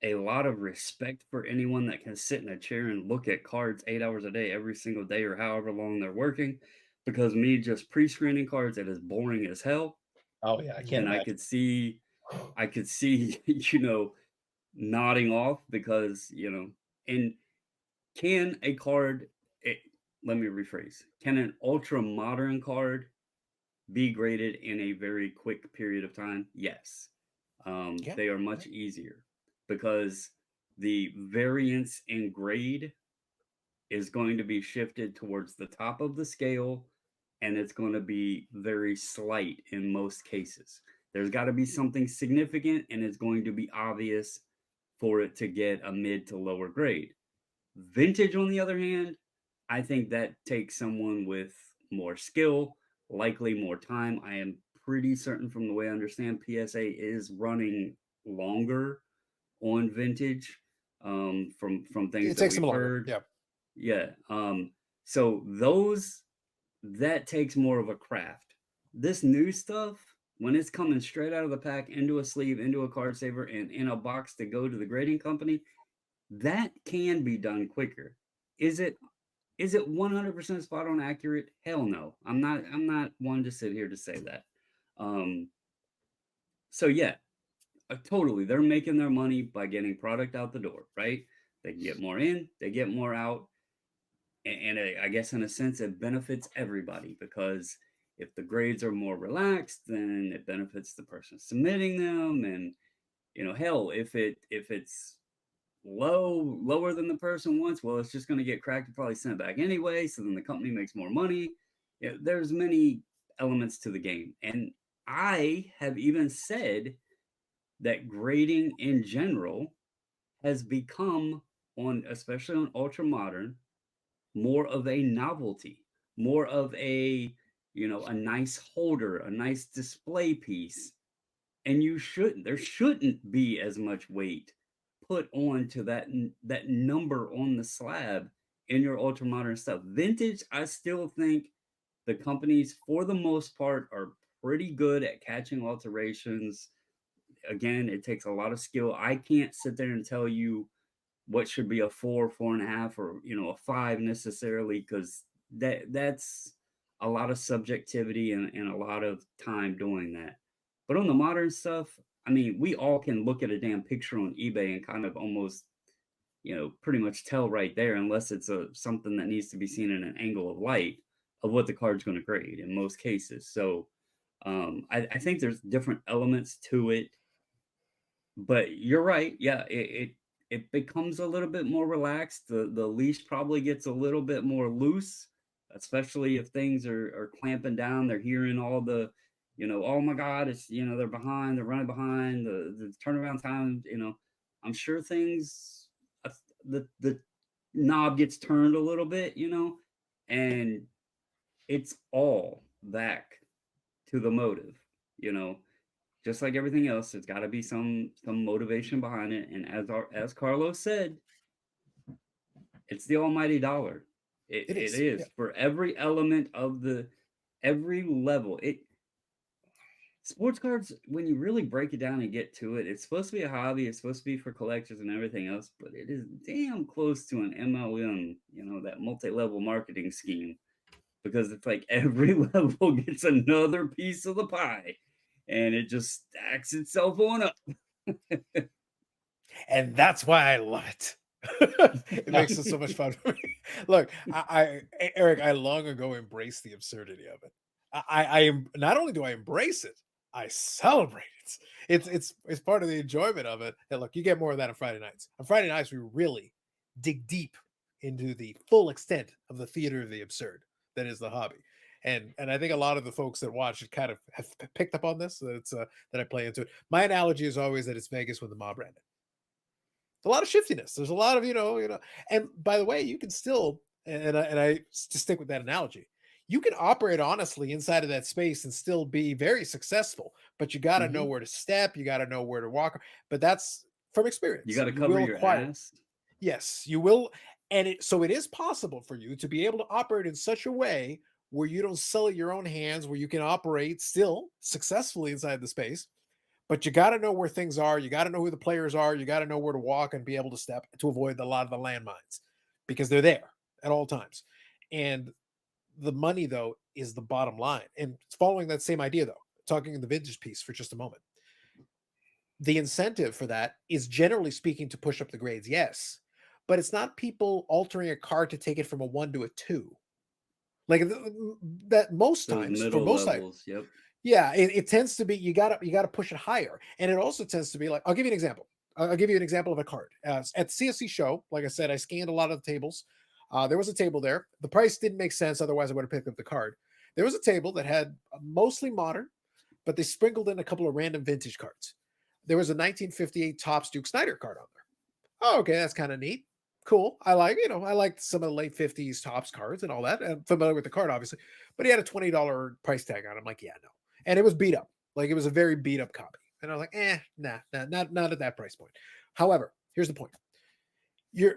a lot of respect for anyone that can sit in a chair and look at cards 8 hours a day, every single day, or however long they're working. Because me just pre-screening cards, it is boring as hell. Oh yeah, I can't. And I could see, nodding off because, and can a card, let me rephrase, can an ultra modern card be graded in a very quick period of time? Yes. Yeah. They are much easier because the variance in grade is going to be shifted towards the top of the scale, and it's going to be very slight in most cases. There's got to be something significant, and it's going to be obvious for it to get a mid to lower grade. Vintage, on the other hand, I think that takes someone with more skill, likely more time. I am pretty certain, from the way I understand, PSA is running longer on vintage, from things It that takes we've them longer. heard. Yeah. Yeah. So that takes more of a craft. This new stuff, when it's coming straight out of the pack into a sleeve, into a card saver, and in a box to go to the grading company, that can be done quicker. Is it 100% spot on accurate? Hell no. I'm not one to sit here to say that. So yeah, totally. They're making their money by getting product out the door, right? They can get more in, they get more out. And I guess in a sense, it benefits everybody because if the grades are more relaxed, then it benefits the person submitting them. And, hell, if it's lower than the person wants, well, it's just going to get cracked and probably sent back anyway. So then the company makes more money. There's many elements to the game. And I have even said that grading in general has become, especially on ultra modern, more of a novelty, more of a nice holder, a nice display piece. And there shouldn't be as much weight put on to that number on the slab in your ultra modern stuff. Vintage, I still think the companies, for the most part, are pretty good at catching alterations. Again, it takes a lot of skill. I can't sit there and tell you what should be a 4, 4.5, or a 5 necessarily, because that's a lot of subjectivity and a lot of time doing that. But on the modern stuff, I mean, we all can look at a damn picture on eBay and kind of almost, pretty much tell right there, unless it's something that needs to be seen in an angle of light, of what the card's going to grade in most cases. So I think there's different elements to it. But you're right. Yeah, it becomes a little bit more relaxed. The leash probably gets a little bit more loose, especially if things are clamping down. They're hearing all the, oh my God, it's, they're behind, they're running behind, the turnaround time, I'm sure things, the knob gets turned a little bit, and it's all back to the motive, just like everything else, there's got to be some motivation behind it. And as Carlos said, it's the almighty dollar. It It is. Yeah. is for every element of every level. Sports cards, when you really break it down and get to it, it's supposed to be a hobby. It's supposed to be for collectors and everything else, but it is damn close to an MLM, that multi-level marketing scheme, because it's like every level gets another piece of the pie and it just stacks itself on up. And that's why I love it. It makes it so much fun for me. Look, Eric, I long ago embraced the absurdity of it. I am not only do I embrace it, I celebrate it. It's part of the enjoyment of it. And look, you get more of that on Friday nights. On Friday nights, we really dig deep into the full extent of the theater of the absurd that is the hobby. And I think a lot of the folks that watch it kind of have picked up on this. That it's that I play into it. My analogy is always that it's Vegas when the mob ran it. A lot of shiftiness. There's a lot of And by the way, you can still and I to stick with that analogy. You can operate honestly inside of that space and still be very successful, but you got to know Mhm. where to step. You got to know where to walk. But that's from You experience. got to You cover will your acquire. ass. Yes, you will. And so it is possible for you to be able to operate in such a way where you don't sell your own hands, where you can operate still successfully inside the space. But you got to know where things are. You got to know who the players are. You got to know where to walk and be able to step to avoid a lot of the landmines because they're there at all times. And the money, though, is the bottom line. And following that same idea, though, talking in the vintage piece for just a moment, the incentive for that is generally speaking to push up the grades, yes, but it's not people altering a card to take it from a 1 to a 2. Like that most Those times, for middle most levels. Yep. yeah, it tends to be you gotta push it higher, and it also tends to be like I'll give you an example. I'll give you an example of a card at the CSC show. Like I said, I scanned a lot of the tables. There was a table there. The price didn't make sense, otherwise I would have picked up the card. There was a table that had mostly modern, but they sprinkled in a couple of random vintage cards. There was a 1958 Topps Duke Snyder card on there. Oh, okay, that's kind of neat. Cool. I liked some of the late 50s Topps cards and all that. I'm familiar with the card, obviously, but he had a $20 price tag on it. I'm like, yeah, no. And it was beat up. Like it was a very beat up copy. And I was like, nah, not at that price point. However, here's the point.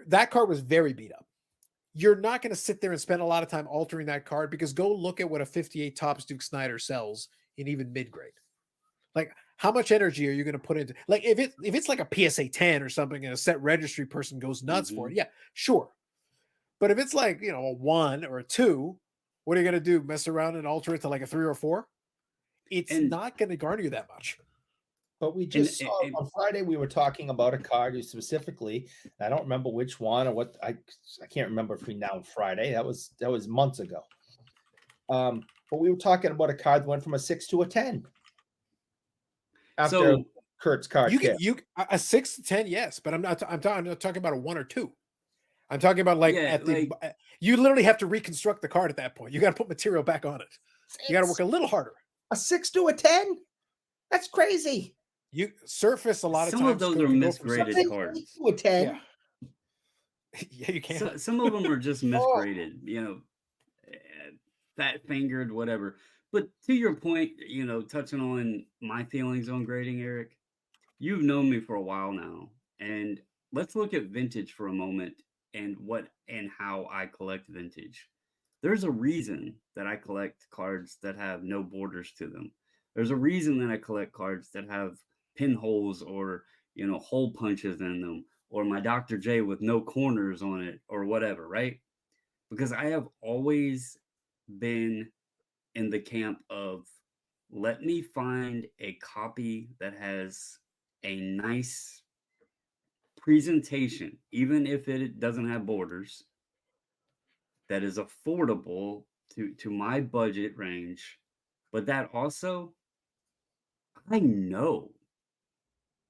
That card was very beat up. You're not going to sit there and spend a lot of time altering that card because go look at what a 58 Topps Duke Snyder sells in even mid grade. Like, how much energy are you going to put into like if it's like a PSA 10 or something and a set registry person goes nuts for it, yeah, sure. But if it's like a 1 or a 2, what are you going to do? Mess around and alter it to like a 3 or 4? It's And not going to garner you that much. But we and, just and, saw and on Friday we were talking about a card specifically. I don't remember which one or what. I can't remember between now and Friday. That was months ago. But we were talking about a card that went from a 6 to a 10 after so Kurt's card hit. A 6 to 10, yes, but I'm not talking about a 1 or 2. I'm talking about like yeah, you literally have to reconstruct the card at that point. You got to put material back on it. You got to work a little harder. A 6 to a 10? That's crazy. You surface a lot of some times. of those are misgraded cards. To a 10. Yeah. Yeah, you can. So, some of them are just misgraded, fat fingered, whatever. But to your point, touching on my feelings on grading, Eric, you've known me for a while now, and let's look at vintage for a moment and how I collect vintage. There's a reason that I collect cards that have no borders to them. There's a reason that I collect cards that have pinholes or hole punches in them, or my Dr. J with no corners on it, or whatever, right? Because I have always been in the camp of let me find a copy that has a nice presentation, even if it doesn't have borders, that is affordable to my budget range, but that also I know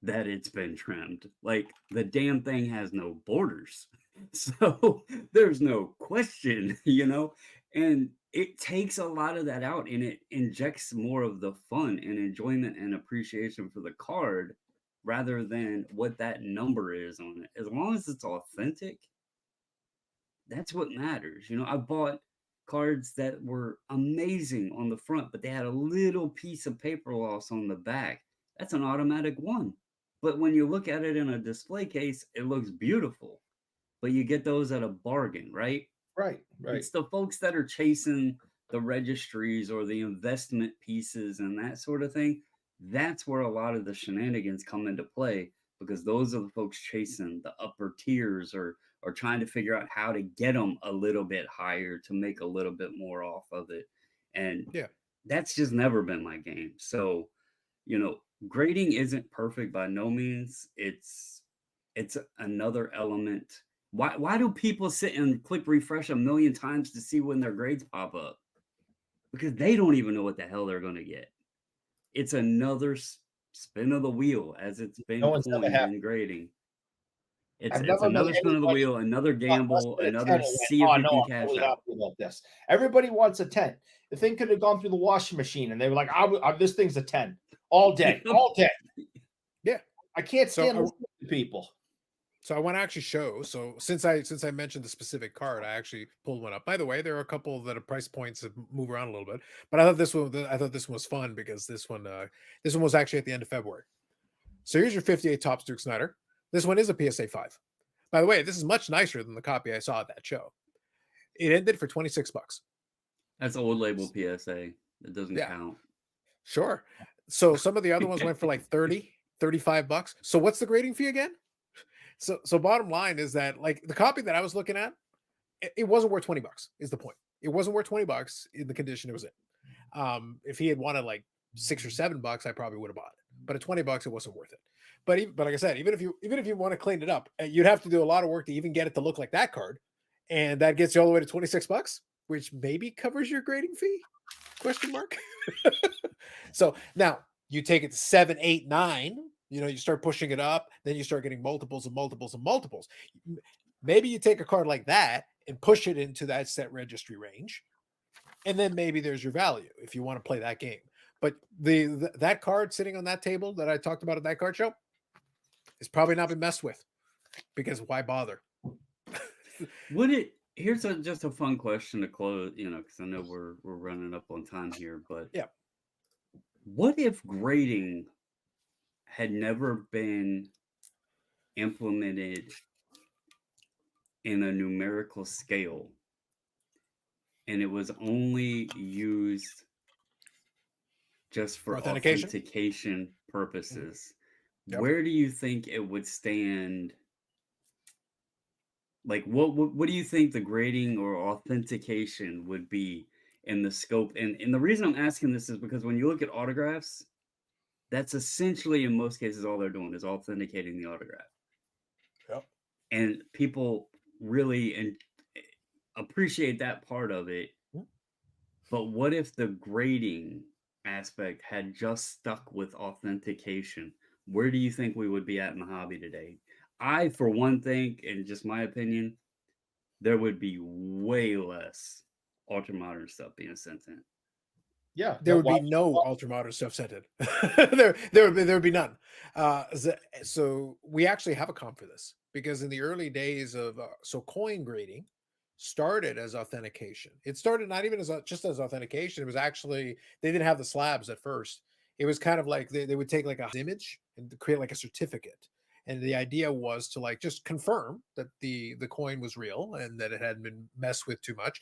that it's been trimmed. Like the damn thing has no borders. So there's no question, and it takes a lot of that out and it injects more of the fun and enjoyment and appreciation for the card rather than what that number is on it. As long as it's authentic, that's what matters. I bought cards that were amazing on the front, but they had a little piece of paper loss on the back. that's an automatic 1. But when you look at it in a display case, it looks beautiful. But you get those at a bargain, right? Right. It's the folks that are chasing the registries or the investment pieces and that sort of thing. That's where a lot of the shenanigans come into play, because those are the folks chasing the upper tiers, or trying to figure out how to get them a little bit higher to make a little bit more off of it. And Yeah. that's just never been my game. So, grading isn't perfect by no means. It's another element. Why do people sit and click refresh a million times to see when their grades pop up? Because they don't even know what the hell they're going to get. It's another spin of the wheel, as it's been No one's ever coined happy. in grading. It's I've never met another spin of the anybody wheel, another got less gamble, than a 10 another and went, see if "Oh you no, can I'm cash really out. happy about this." Everybody wants a 10. The thing could have gone through the washing machine, and they were like, "This thing's a 10 all day, all day." Yeah. I can't So stand listening to people. So I want to actually show. So since I mentioned the specific card, I actually pulled one up. By the way, there are a couple that are price points that move around a little bit, but I thought this one was fun because this one was actually at the end of February. So here's your 58 Topps Duke Snyder. This one is a PSA 5. By the way, this is much nicer than the copy I saw at that show. It ended for $26. That's old label PSA. It doesn't count. Sure. So some of the other ones went for like 30, 35 bucks. So what's the grading fee again? So bottom line is that, like, the copy that I was looking at, it wasn't worth 20 bucks is the point. It wasn't worth 20 bucks in the condition it was in. If he had wanted like $6 or $7, I probably would have bought it. But at 20 bucks, it wasn't worth it. But like I said, even if you want to clean it up, you'd have to do a lot of work to even get it to look like that card. And that gets you all the way to 26 bucks, which maybe covers your grading fee? Question mark. So now you take it to 7, 8, 9. You start pushing it up, then you start getting multiples and multiples and multiples. Maybe you take a card like that and push it into that set registry range, and then maybe there's your value if you want to play that game. But that card sitting on that table that I talked about at that card show is probably not been messed with, because why bother? Here's just a fun question to close, because I know we're running up on time here, but yeah, what if grading had never been implemented in a numerical scale, and it was only used just for authentication purposes? Yep. Where do you think it would stand? Like, what do you think the grading or authentication would be in the scope? And the reason I'm asking this is because when you look at autographs, that's essentially, in most cases, all they're doing is authenticating the autograph. Yep. And people really appreciate that part of it. But what if the grading aspect had just stuck with authentication? Where do you think we would be at in the hobby today? I, for one, think, in just my opinion, there would be way less ultra modern stuff being sent in. Yeah, there would be no ultra modern stuff sent in. there would be none. So we actually have a comp for this, because in the early days of coin grading started as authentication. It started not even as just as authentication. It was actually, they didn't have the slabs at first. It was kind of like they would take like a image and create like a certificate. And the idea was to like just confirm that the coin was real and that it hadn't been messed with too much,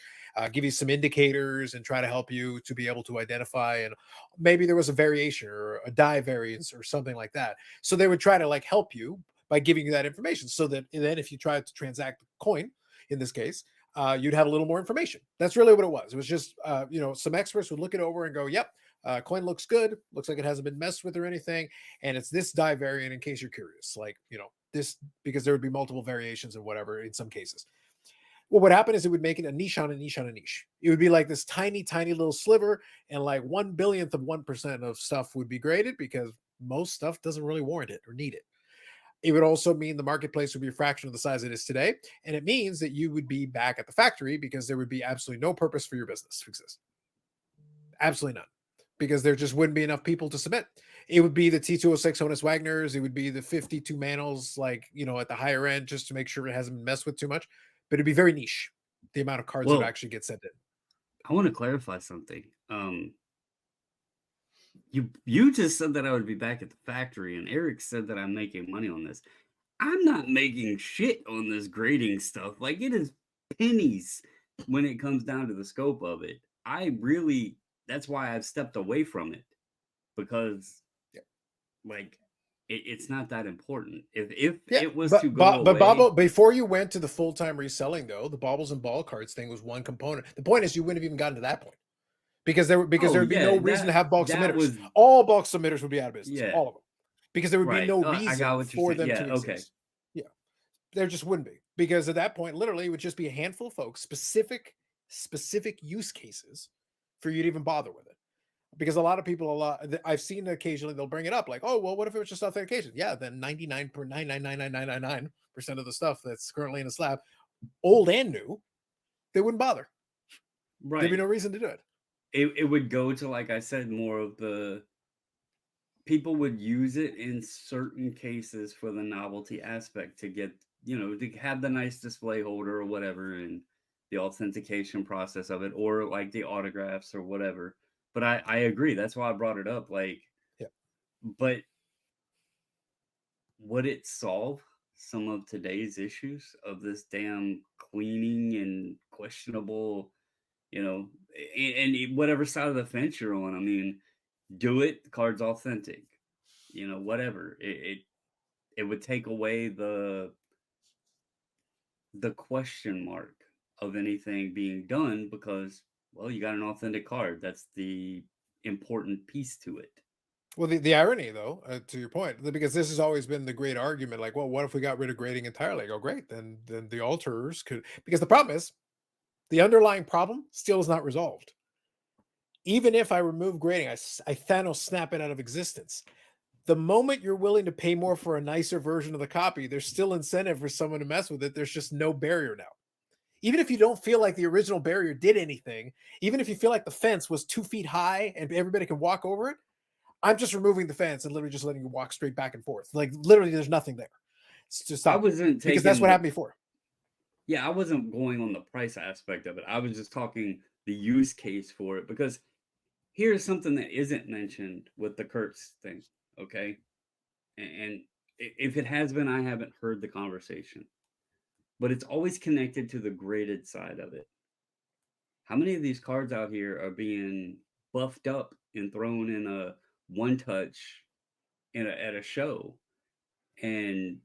give you some indicators and try to help you to be able to identify, and maybe there was a variation or a die variance or something like that. So they would try to like help you by giving you that information, so that then if you tried to transact the coin, in this case, you'd have a little more information. That's really what it was. It was just, some experts would look it over and go, yep, coin looks good. Looks like it hasn't been messed with or anything. And it's this die variant, in case you're curious, like, this, because there would be multiple variations and whatever in some cases. Well, what happened is it would make it a niche on a niche on a niche. It would be like this tiny, tiny little sliver, and like 1/10000000th of 1% of stuff would be graded, because most stuff doesn't really warrant it or need it. It would also mean the marketplace would be a fraction of the size it is today. And it means that you would be back at the factory, because there would be absolutely no purpose for your business to exist. Absolutely none. Because there just wouldn't be enough people to submit. It would be the T206 Honus Wagners. It would be the 52 Manels, like, at the higher end, just to make sure it hasn't been messed with too much. But it'd be very niche, the amount of cards that actually get sent in. I want to clarify something. You just said that I would be back at the factory, and Eric said that I'm making money on this. I'm not making shit on this grading stuff. Like, it is pennies when it comes down to the scope of it. That's why I've stepped away from it, because like it's not that important. If it was to go away, but Bobble, before you went to the full-time reselling, though, the baubles and ball cards thing was one component. The point is, you wouldn't have even gotten to that point because there would be no reason to have bulk submitters. All bulk submitters would be out of business, all of them, because there would be no reason for them to exist. Yeah, there just wouldn't be, because at that point, literally, it would just be a handful of folks, specific use cases for you to even bother with it. Because a lot of people, I've seen occasionally they'll bring it up like, oh, well, what if it was just authentication? Yeah, then 99.99999% of the stuff that's currently in a slab, old and new, they wouldn't bother. Right. There'd be no reason to do it. It would go to, like I said, more of the people would use it in certain cases for the novelty aspect to get, to have the nice display holder or whatever, and the authentication process of it, or like the autographs or whatever. But I agree. That's why I brought it up. Like, yeah. But would it solve some of today's issues of this damn cleaning and questionable, and whatever side of the fence you're on? I mean, do it. The card's authentic. Whatever. It would take away the question mark of anything being done, because, well, you got an authentic card. That's the important piece to it. Well, the irony, though, to your point, because this has always been the great argument, like, well, what if we got rid of grading entirely? I go, great, then the alterers could, because the problem is, the underlying problem still is not resolved. Even if I remove grading, I Thanos snap it out of existence. The moment you're willing to pay more for a nicer version of the copy, there's still incentive for someone to mess with it. There's just no barrier now. Even if you don't feel like the original barrier did anything, even if you feel like the fence was 2 feet high and everybody can walk over it, I'm just removing the fence and literally just letting you walk straight back and forth. Like, literally, there's nothing there. It's just stop. Because that's what happened before. Yeah, I wasn't going on the price aspect of it. I was just talking the use case for it, because here's something that isn't mentioned with the Kurtz thing, okay? And if it has been, I haven't heard the conversation. But it's always connected to the graded side of it. How many of these cards out here are being buffed up and thrown in a one touch at a show? And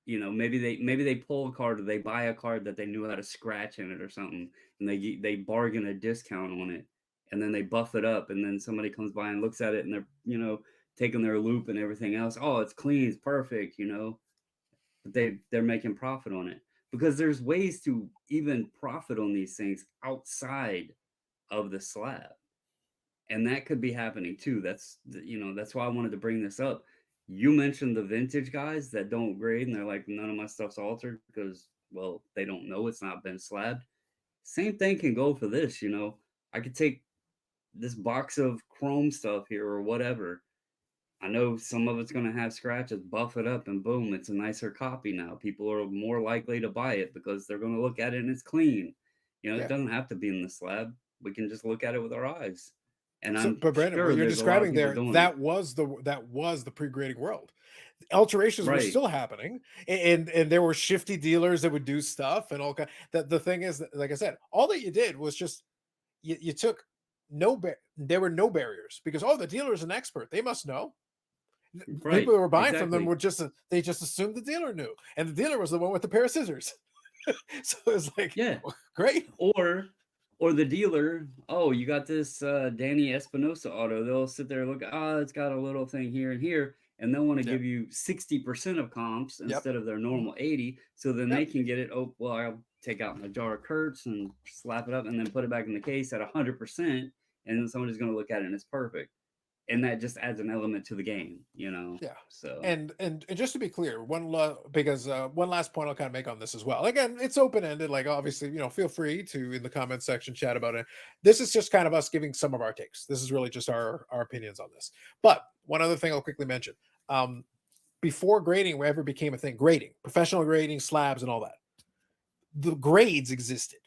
maybe they pull a card, or they buy a card that they knew how to scratch in it or something, and they bargain a discount on it, and then they buff it up, and then somebody comes by and looks at it, and they're taking their loop and everything else. Oh, it's clean, it's perfect, but they're making profit on it, because there's ways to even profit on these things outside of the slab, and that could be happening too. That's why I wanted to bring this up. You mentioned the vintage guys that don't grade, and they're like, none of my stuff's altered because, well, they don't know it's not been slabbed. Same thing can go for this. I could take this box of chrome stuff here or whatever. I know some of it's going to have scratches, buff it up, and boom, it's a nicer copy now. People are more likely to buy it because they're going to look at it and it's clean. It doesn't have to be in the slab. We can just look at it with our eyes. And but Brandon, what you're describing there, that was the pre-grading world. Alterations were still happening, and there were shifty dealers that would do stuff and all kind. The thing is, that, like I said, all that you did was just you took there were no barriers, because the dealer is an expert. They must know. Right, people who were buying from them were they just assumed the dealer knew, and the dealer was the one with the pair of scissors. So it's like, well, great. Or the dealer, you got this Danny Espinosa auto. They'll sit there and look, it's got a little thing here and here, and they'll want to give you 60% of comps instead of their normal 80. So then they can get it. Oh, well, I'll take out my jar of Kurtz and slap it up and then put it back in the case at 100%, and then somebody's going to look at it and it's perfect. And that just adds an element to the game, Yeah. So and just to be clear, one last point I'll kind of make on this as well. Again, it's open ended. Like, obviously, feel free to in the comment section chat about it. This is just kind of us giving some of our takes. This is really just our opinions on this. But one other thing I'll quickly mention: before grading ever became a thing, professional grading, slabs, and all that, the grades existed.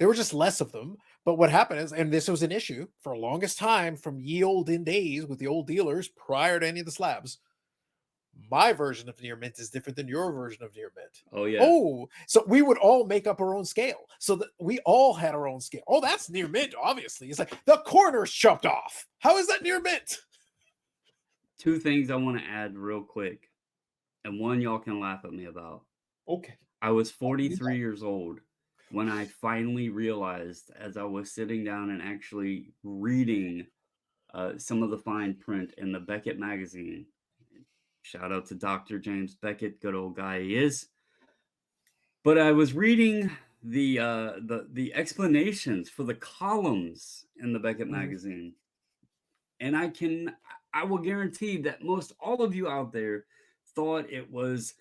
There were just less of them. But what happened is, and this was an issue for the longest time from ye olden days with the old dealers prior to any of the slabs. My version of near mint is different than your version of near mint. Oh yeah. Oh, so we would all make up our own scale. So that we all had our own scale. Oh, that's near mint, obviously. It's like the corner's chopped off. How is that near mint? Two things I want to add real quick. And one y'all can laugh at me about. Okay. I was 43 years old when I finally realized, as I was sitting down and actually reading some of the fine print in the Beckett magazine. Shout out to Dr. James Beckett, good old guy he is. But I was reading the explanations for the columns in the Beckett magazine, and I will guarantee that most all of you out there thought it was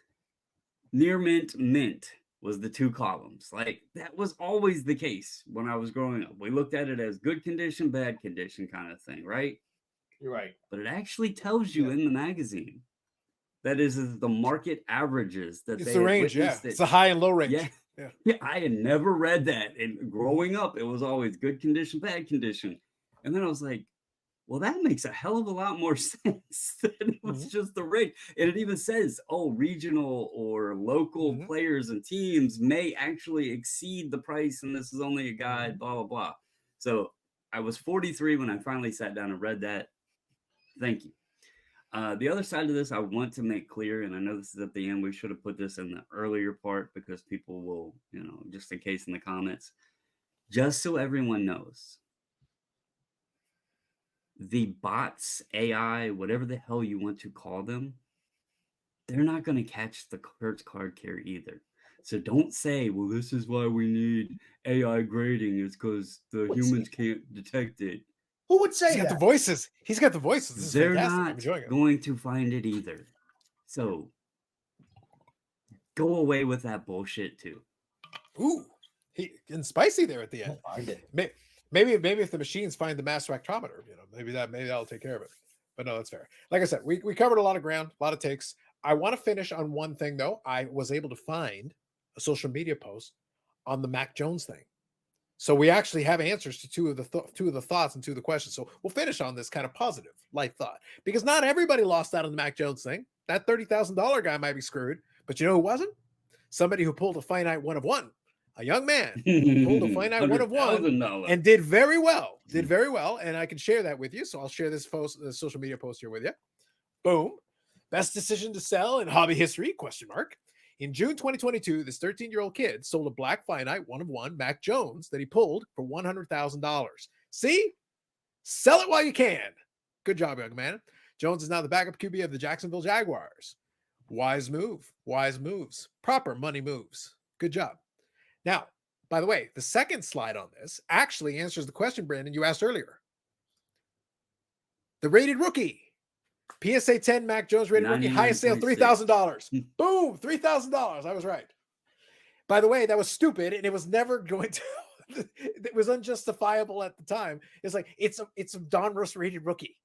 near mint was the two columns. Like that was always the case when I was growing up. We looked at it as good condition, bad condition kind of thing, right? You're right. But it actually tells you in the magazine that is the market averages that It's the range, yeah. It's the high and low range. Yeah, I had never read that. And growing up, it was always good condition, bad condition. And then I was like, well, that makes a hell of a lot more sense than it was just the rate. And it even says, oh, regional or local players and teams may actually exceed the price, and this is only a guide, blah, blah, blah. So I was 43 when I finally sat down and read that. Thank you. The other side of this, I want to make clear, and I know this is at the end, we should have put this in the earlier part because people will, just in case in the comments, just so everyone knows, the bots, AI, whatever the hell you want to call them, they're not going to catch the Kurtz card carry either. So don't say, well, this is why we need AI grading. It's because the humans can't detect it. Who would say He's got the voices. He's got the voices. This is They're fantastic. I'm not enjoying it. going to find it either. So go away with that bullshit too. Ooh, he and spicy there at the end. Maybe if the machines find the mass spectrometer, maybe that'll take care of it. But no, that's fair. Like I said, we covered a lot of ground, a lot of takes. I want to finish on one thing though. I was able to find a social media post on the Mac Jones thing. So we actually have answers to two of the thoughts and two of the questions. So we'll finish on this kind of positive, light thought, because not everybody lost out on the Mac Jones thing. That $30,000 guy might be screwed, but you know who wasn't? Somebody who pulled a finite one of one, a young man who pulled a finite one of one and did very well. And I can share that with you. So I'll share this social media post here with you. Boom. Best decision to sell in hobby history, ? In June 2022, this 13-year-old kid sold a black finite one of one Mac Jones that he pulled for $100,000. See? Sell it while you can. Good job, young man. Jones is now the backup QB of the Jacksonville Jaguars. Wise move. Wise moves. Proper money moves. Good job. Now, by the way, the second slide on this actually answers the question, Brandon, you asked earlier. The rated rookie. PSA 10 Mac Jones rated rookie, highest sale $3,000. Boom, $3,000. I was right. By the way, that was stupid, and it was never going to. It was unjustifiable at the time. It's like it's a Donruss rated rookie.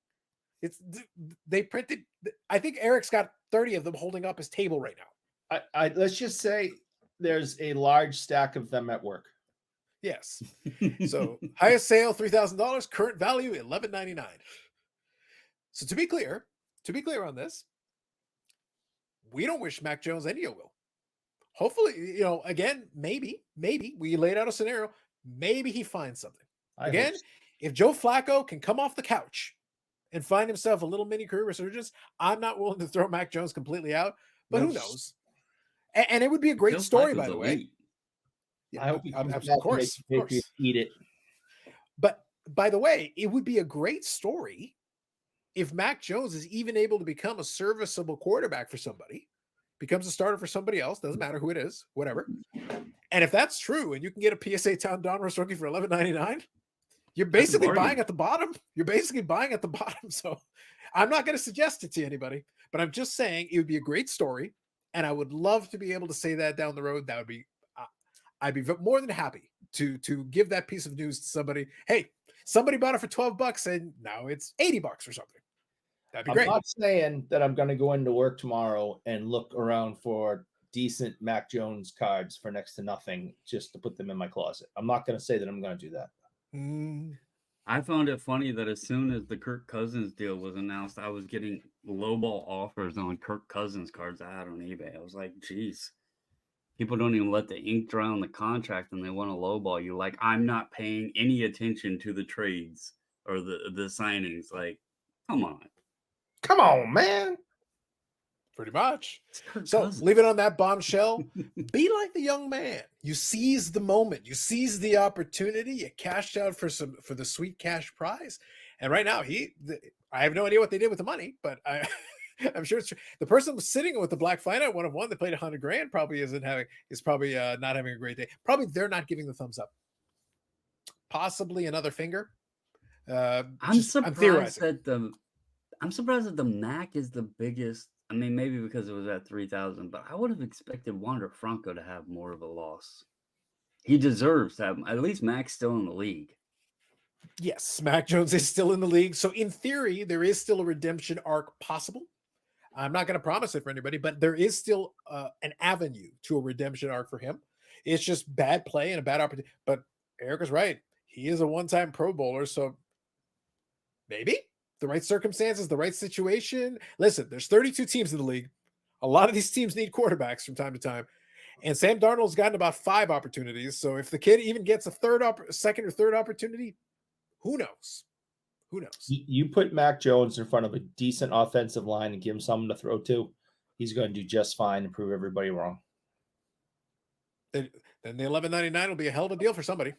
They printed. I think Eric's got 30 of them holding up his table right now. Let's just say there's a large stack of them at work. Yes. So highest sale $3,000, current value $11.99. So to be clear on this, we don't wish Mac Jones any ill will. Hopefully, again, maybe we laid out a scenario. Maybe he finds something. Again, if Joe Flacco can come off the couch and find himself a little mini career resurgence, I'm not willing to throw Mac Jones completely out, but who knows? And it would be a great story, by the way. I hope of course. Eat it. But by the way, it would be a great story if Mac Jones is even able to become a serviceable quarterback for somebody, becomes a starter for somebody else, doesn't matter who it is, whatever. And if that's true, and you can get a PSA Town Donruss rookie for $11.99, you're basically buying at the bottom. So I'm not going to suggest it to anybody, but I'm just saying it would be a great story. And I would love to be able to say that down the road. That would be, I'd be more than happy to give that piece of news to somebody. Hey, somebody bought it for $12 and now it's $80 or something. That'd be great. I'm not saying that I'm going to go into work tomorrow and look around for decent Mac Jones cards for next to nothing just to put them in my closet. I'm not going to say that I'm going to do that. I found it funny that as soon as the Kirk Cousins deal was announced, I was getting lowball offers on Kirk Cousins cards I had on eBay. I was like, geez, people don't even let the ink dry on the contract and they want to lowball you. Like, I'm not paying any attention to the trades or the signings. Like, come on, man. Pretty much. So Cousins. Leave it on that bombshell. Be like the young man. You seize the moment. You seize the opportunity. You cashed out for the sweet cash prize. And right now, I have no idea what they did with the money, but I'm sure it's true. The person sitting with the Black Finite 1-of-1 that played $100,000 probably is probably not having a great day. Probably they're not giving the thumbs up. Possibly another finger. I'm surprised that the Mac is the biggest. I mean, maybe because it was at 3,000, but I would have expected Wander Franco to have more of a loss. He deserves to have, at least Mac's still in the league. Yes, Mac Jones is still in the league. So in theory, there is still a redemption arc possible. I'm not going to promise it for anybody, but there is still an avenue to a redemption arc for him. It's just bad play and a bad opportunity. But Eric is right. He is a one-time Pro Bowler, so maybe the right circumstances, the right situation. Listen, there's 32 teams in the league. A lot of these teams need quarterbacks from time to time. And Sam Darnold's gotten about 5 opportunities. So if the kid even gets a second or third opportunity, who knows? Who knows? You put Mac Jones in front of a decent offensive line and give him something to throw to, he's going to do just fine and prove everybody wrong. Then the $11.99 will be a hell of a deal for somebody.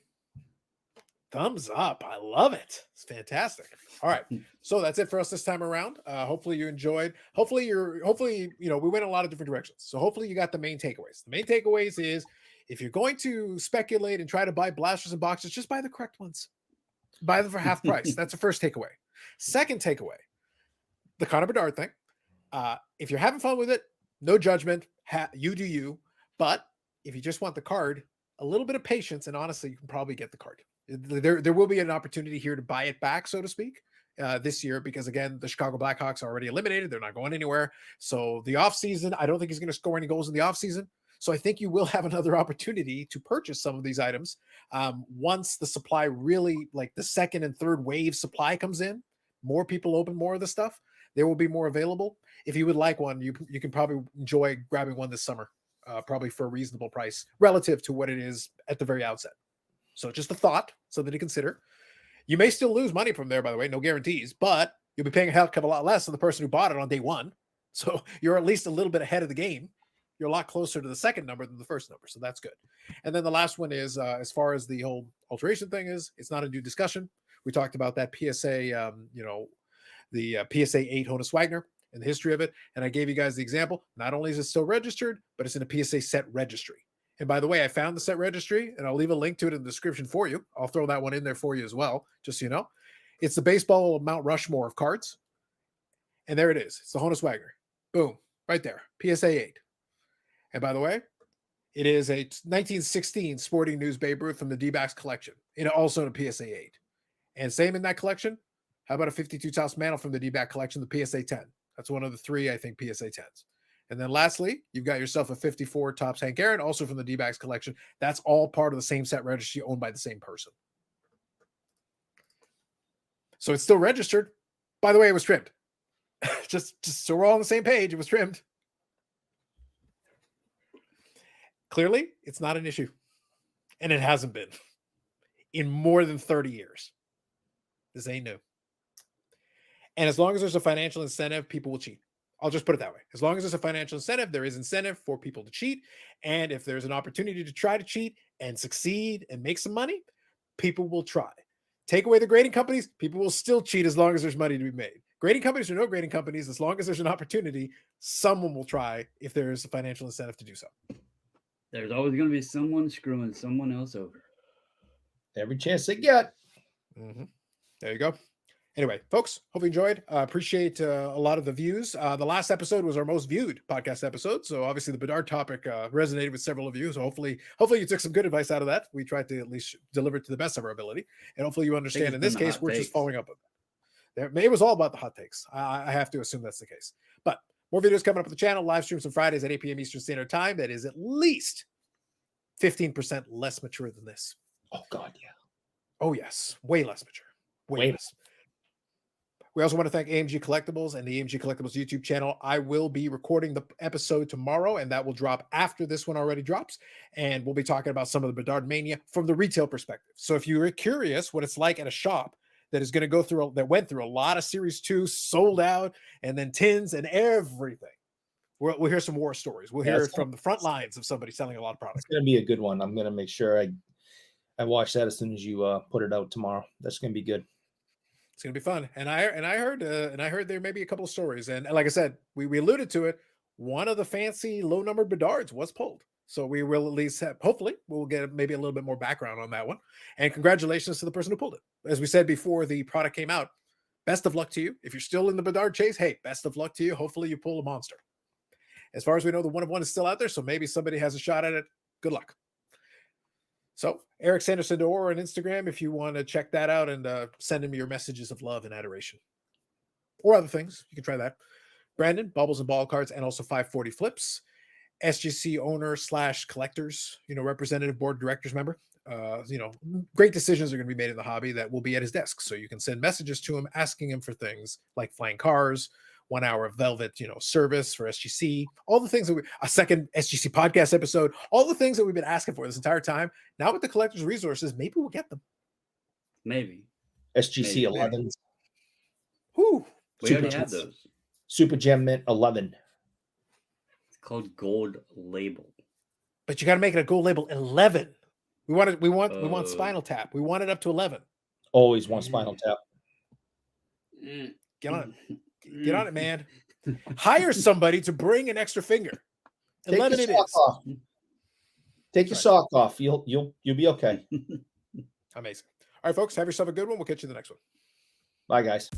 Thumbs up. I love it. It's fantastic. All right. So that's it for us this time around. Hopefully you enjoyed. Hopefully, we went in a lot of different directions. So hopefully you got the main takeaways. The main takeaways is if you're going to speculate and try to buy blasters and boxes, just buy the correct ones. Buy them for half price. That's the first takeaway. Second takeaway, the Connor Bedard thing. If you're having fun with it, no judgment. You do you. But if you just want the card, a little bit of patience, and honestly, you can probably get the card. There will be an opportunity here to buy it back, so to speak, this year, because again, the Chicago Blackhawks are already eliminated. They're not going anywhere. So the offseason, I don't think he's going to score any goals in the offseason. So I think you will have another opportunity to purchase some of these items once the supply really, like the second and third wave supply comes in. More people open more of the stuff. There will be more available. If you would like one, you can probably enjoy grabbing one this summer, probably for a reasonable price relative to what it is at the very outset. So just a thought, something to consider. You may still lose money from there, by the way, no guarantees, but you'll be paying a heck of a lot less than the person who bought it on day one. So you're at least a little bit ahead of the game. You're a lot closer to the second number than the first number. So that's good. And then the last one is, as far as the whole alteration thing is, it's not a new discussion. We talked about that PSA, the PSA 8 Honus Wagner and the history of it. And I gave you guys the example. Not only is it still registered, but it's in a PSA set registry. And by the way, I found the set registry, and I'll leave a link to it in the description for you. I'll throw that one in there for you as well, just so you know. It's the baseball Mount Rushmore of cards. And there it is. It's the Honus Wagner. Boom. Right there. PSA 8. And by the way, it is a 1916 Sporting News Babe Ruth from the D-backs collection. And also in a PSA 8. And same in that collection. How about a 52 Topps Mantle from the D-back collection, the PSA 10? That's one of the 3, I think, PSA 10s. And then lastly, you've got yourself a 54 Topps Hank Aaron, also from the D-backs collection. That's all part of the same set registry owned by the same person. So it's still registered. By the way, it was trimmed. just so we're all on the same page, it was trimmed. Clearly, it's not an issue. And it hasn't been in more than 30 years. This ain't new. And as long as there's a financial incentive, people will cheat. I'll just put it that way. As long as there's a financial incentive, there is incentive for people to cheat. And if there's an opportunity to try to cheat and succeed and make some money, people will try. Take away the grading companies, people will still cheat as long as there's money to be made. Grading companies or no grading companies, as long as there's an opportunity, someone will try if there is a financial incentive to do so. There's always going to be someone screwing someone else over. Every chance they get. Mm-hmm. There you go. Anyway, folks, hope you enjoyed. Appreciate a lot of the views. The last episode was our most viewed podcast episode. So obviously the Bedard topic resonated with several of you. So hopefully you took some good advice out of that. We tried to at least deliver it to the best of our ability. And hopefully you understand in this case, we're just following up on that. It was all about the hot takes. I have to assume that's the case. But More videos coming up on the channel. Live streams on Fridays at 8 p.m. Eastern Standard Time. That is at least 15% less mature than this. Oh, God, yeah. Oh, yes. Way less mature. Way Way less. We also want to thank AMG Collectibles and the AMG Collectibles YouTube channel. I will be recording the episode tomorrow, and that will drop after this one already drops. And we'll be talking about some of the Bedard Mania from the retail perspective. So if you're curious what it's like at a shop that is going to go through, that went through a lot of Series 2, sold out, and then tins and everything, we'll hear some war stories. We'll hear from the front lines of somebody selling a lot of products. It's going to be a good one. I'm going to make sure I watch that as soon as you put it out tomorrow. That's going to be good. It's going to be fun. And I heard there may be a couple of stories. And like I said, we alluded to it. One of the fancy low numbered Bedards was pulled. So we will at least have, hopefully we'll get maybe a little bit more background on that one. And congratulations to the person who pulled it. As we said before the product came out, best of luck to you. If you're still in the Bedard chase, hey, best of luck to you. Hopefully you pull a monster. As far as we know, the 1 of 1 is still out there. So maybe somebody has a shot at it. Good luck. So Eric Sanderson D'Or on Instagram, if you want to check that out and send him your messages of love and adoration or other things, you can try that. Brandon, Bobbles and Ball Cards, and also 540 Flips, SGC owner / collectors, representative board directors member. Great decisions are going to be made in the hobby that will be at his desk. So you can send messages to him asking him for things like flying cars, 1 hour of velvet, service for SGC, all the things that a second SGC podcast episode, all the things that we've been asking for this entire time. Now with the collector's resources, maybe we'll get them. Maybe. SGC 11. Whoo. We already had those. Super Gem Mint 11. It's called Gold Label. But you got to make it a gold label 11. We want Spinal Tap. We want it up to 11. Always want Spinal Tap. Get on it. Get on it, man. Hire somebody to bring an extra finger. 11 it is. Off. Take your sock off. You'll be okay. Amazing. All right, folks. Have yourself a good one. We'll catch you in the next one. Bye, guys.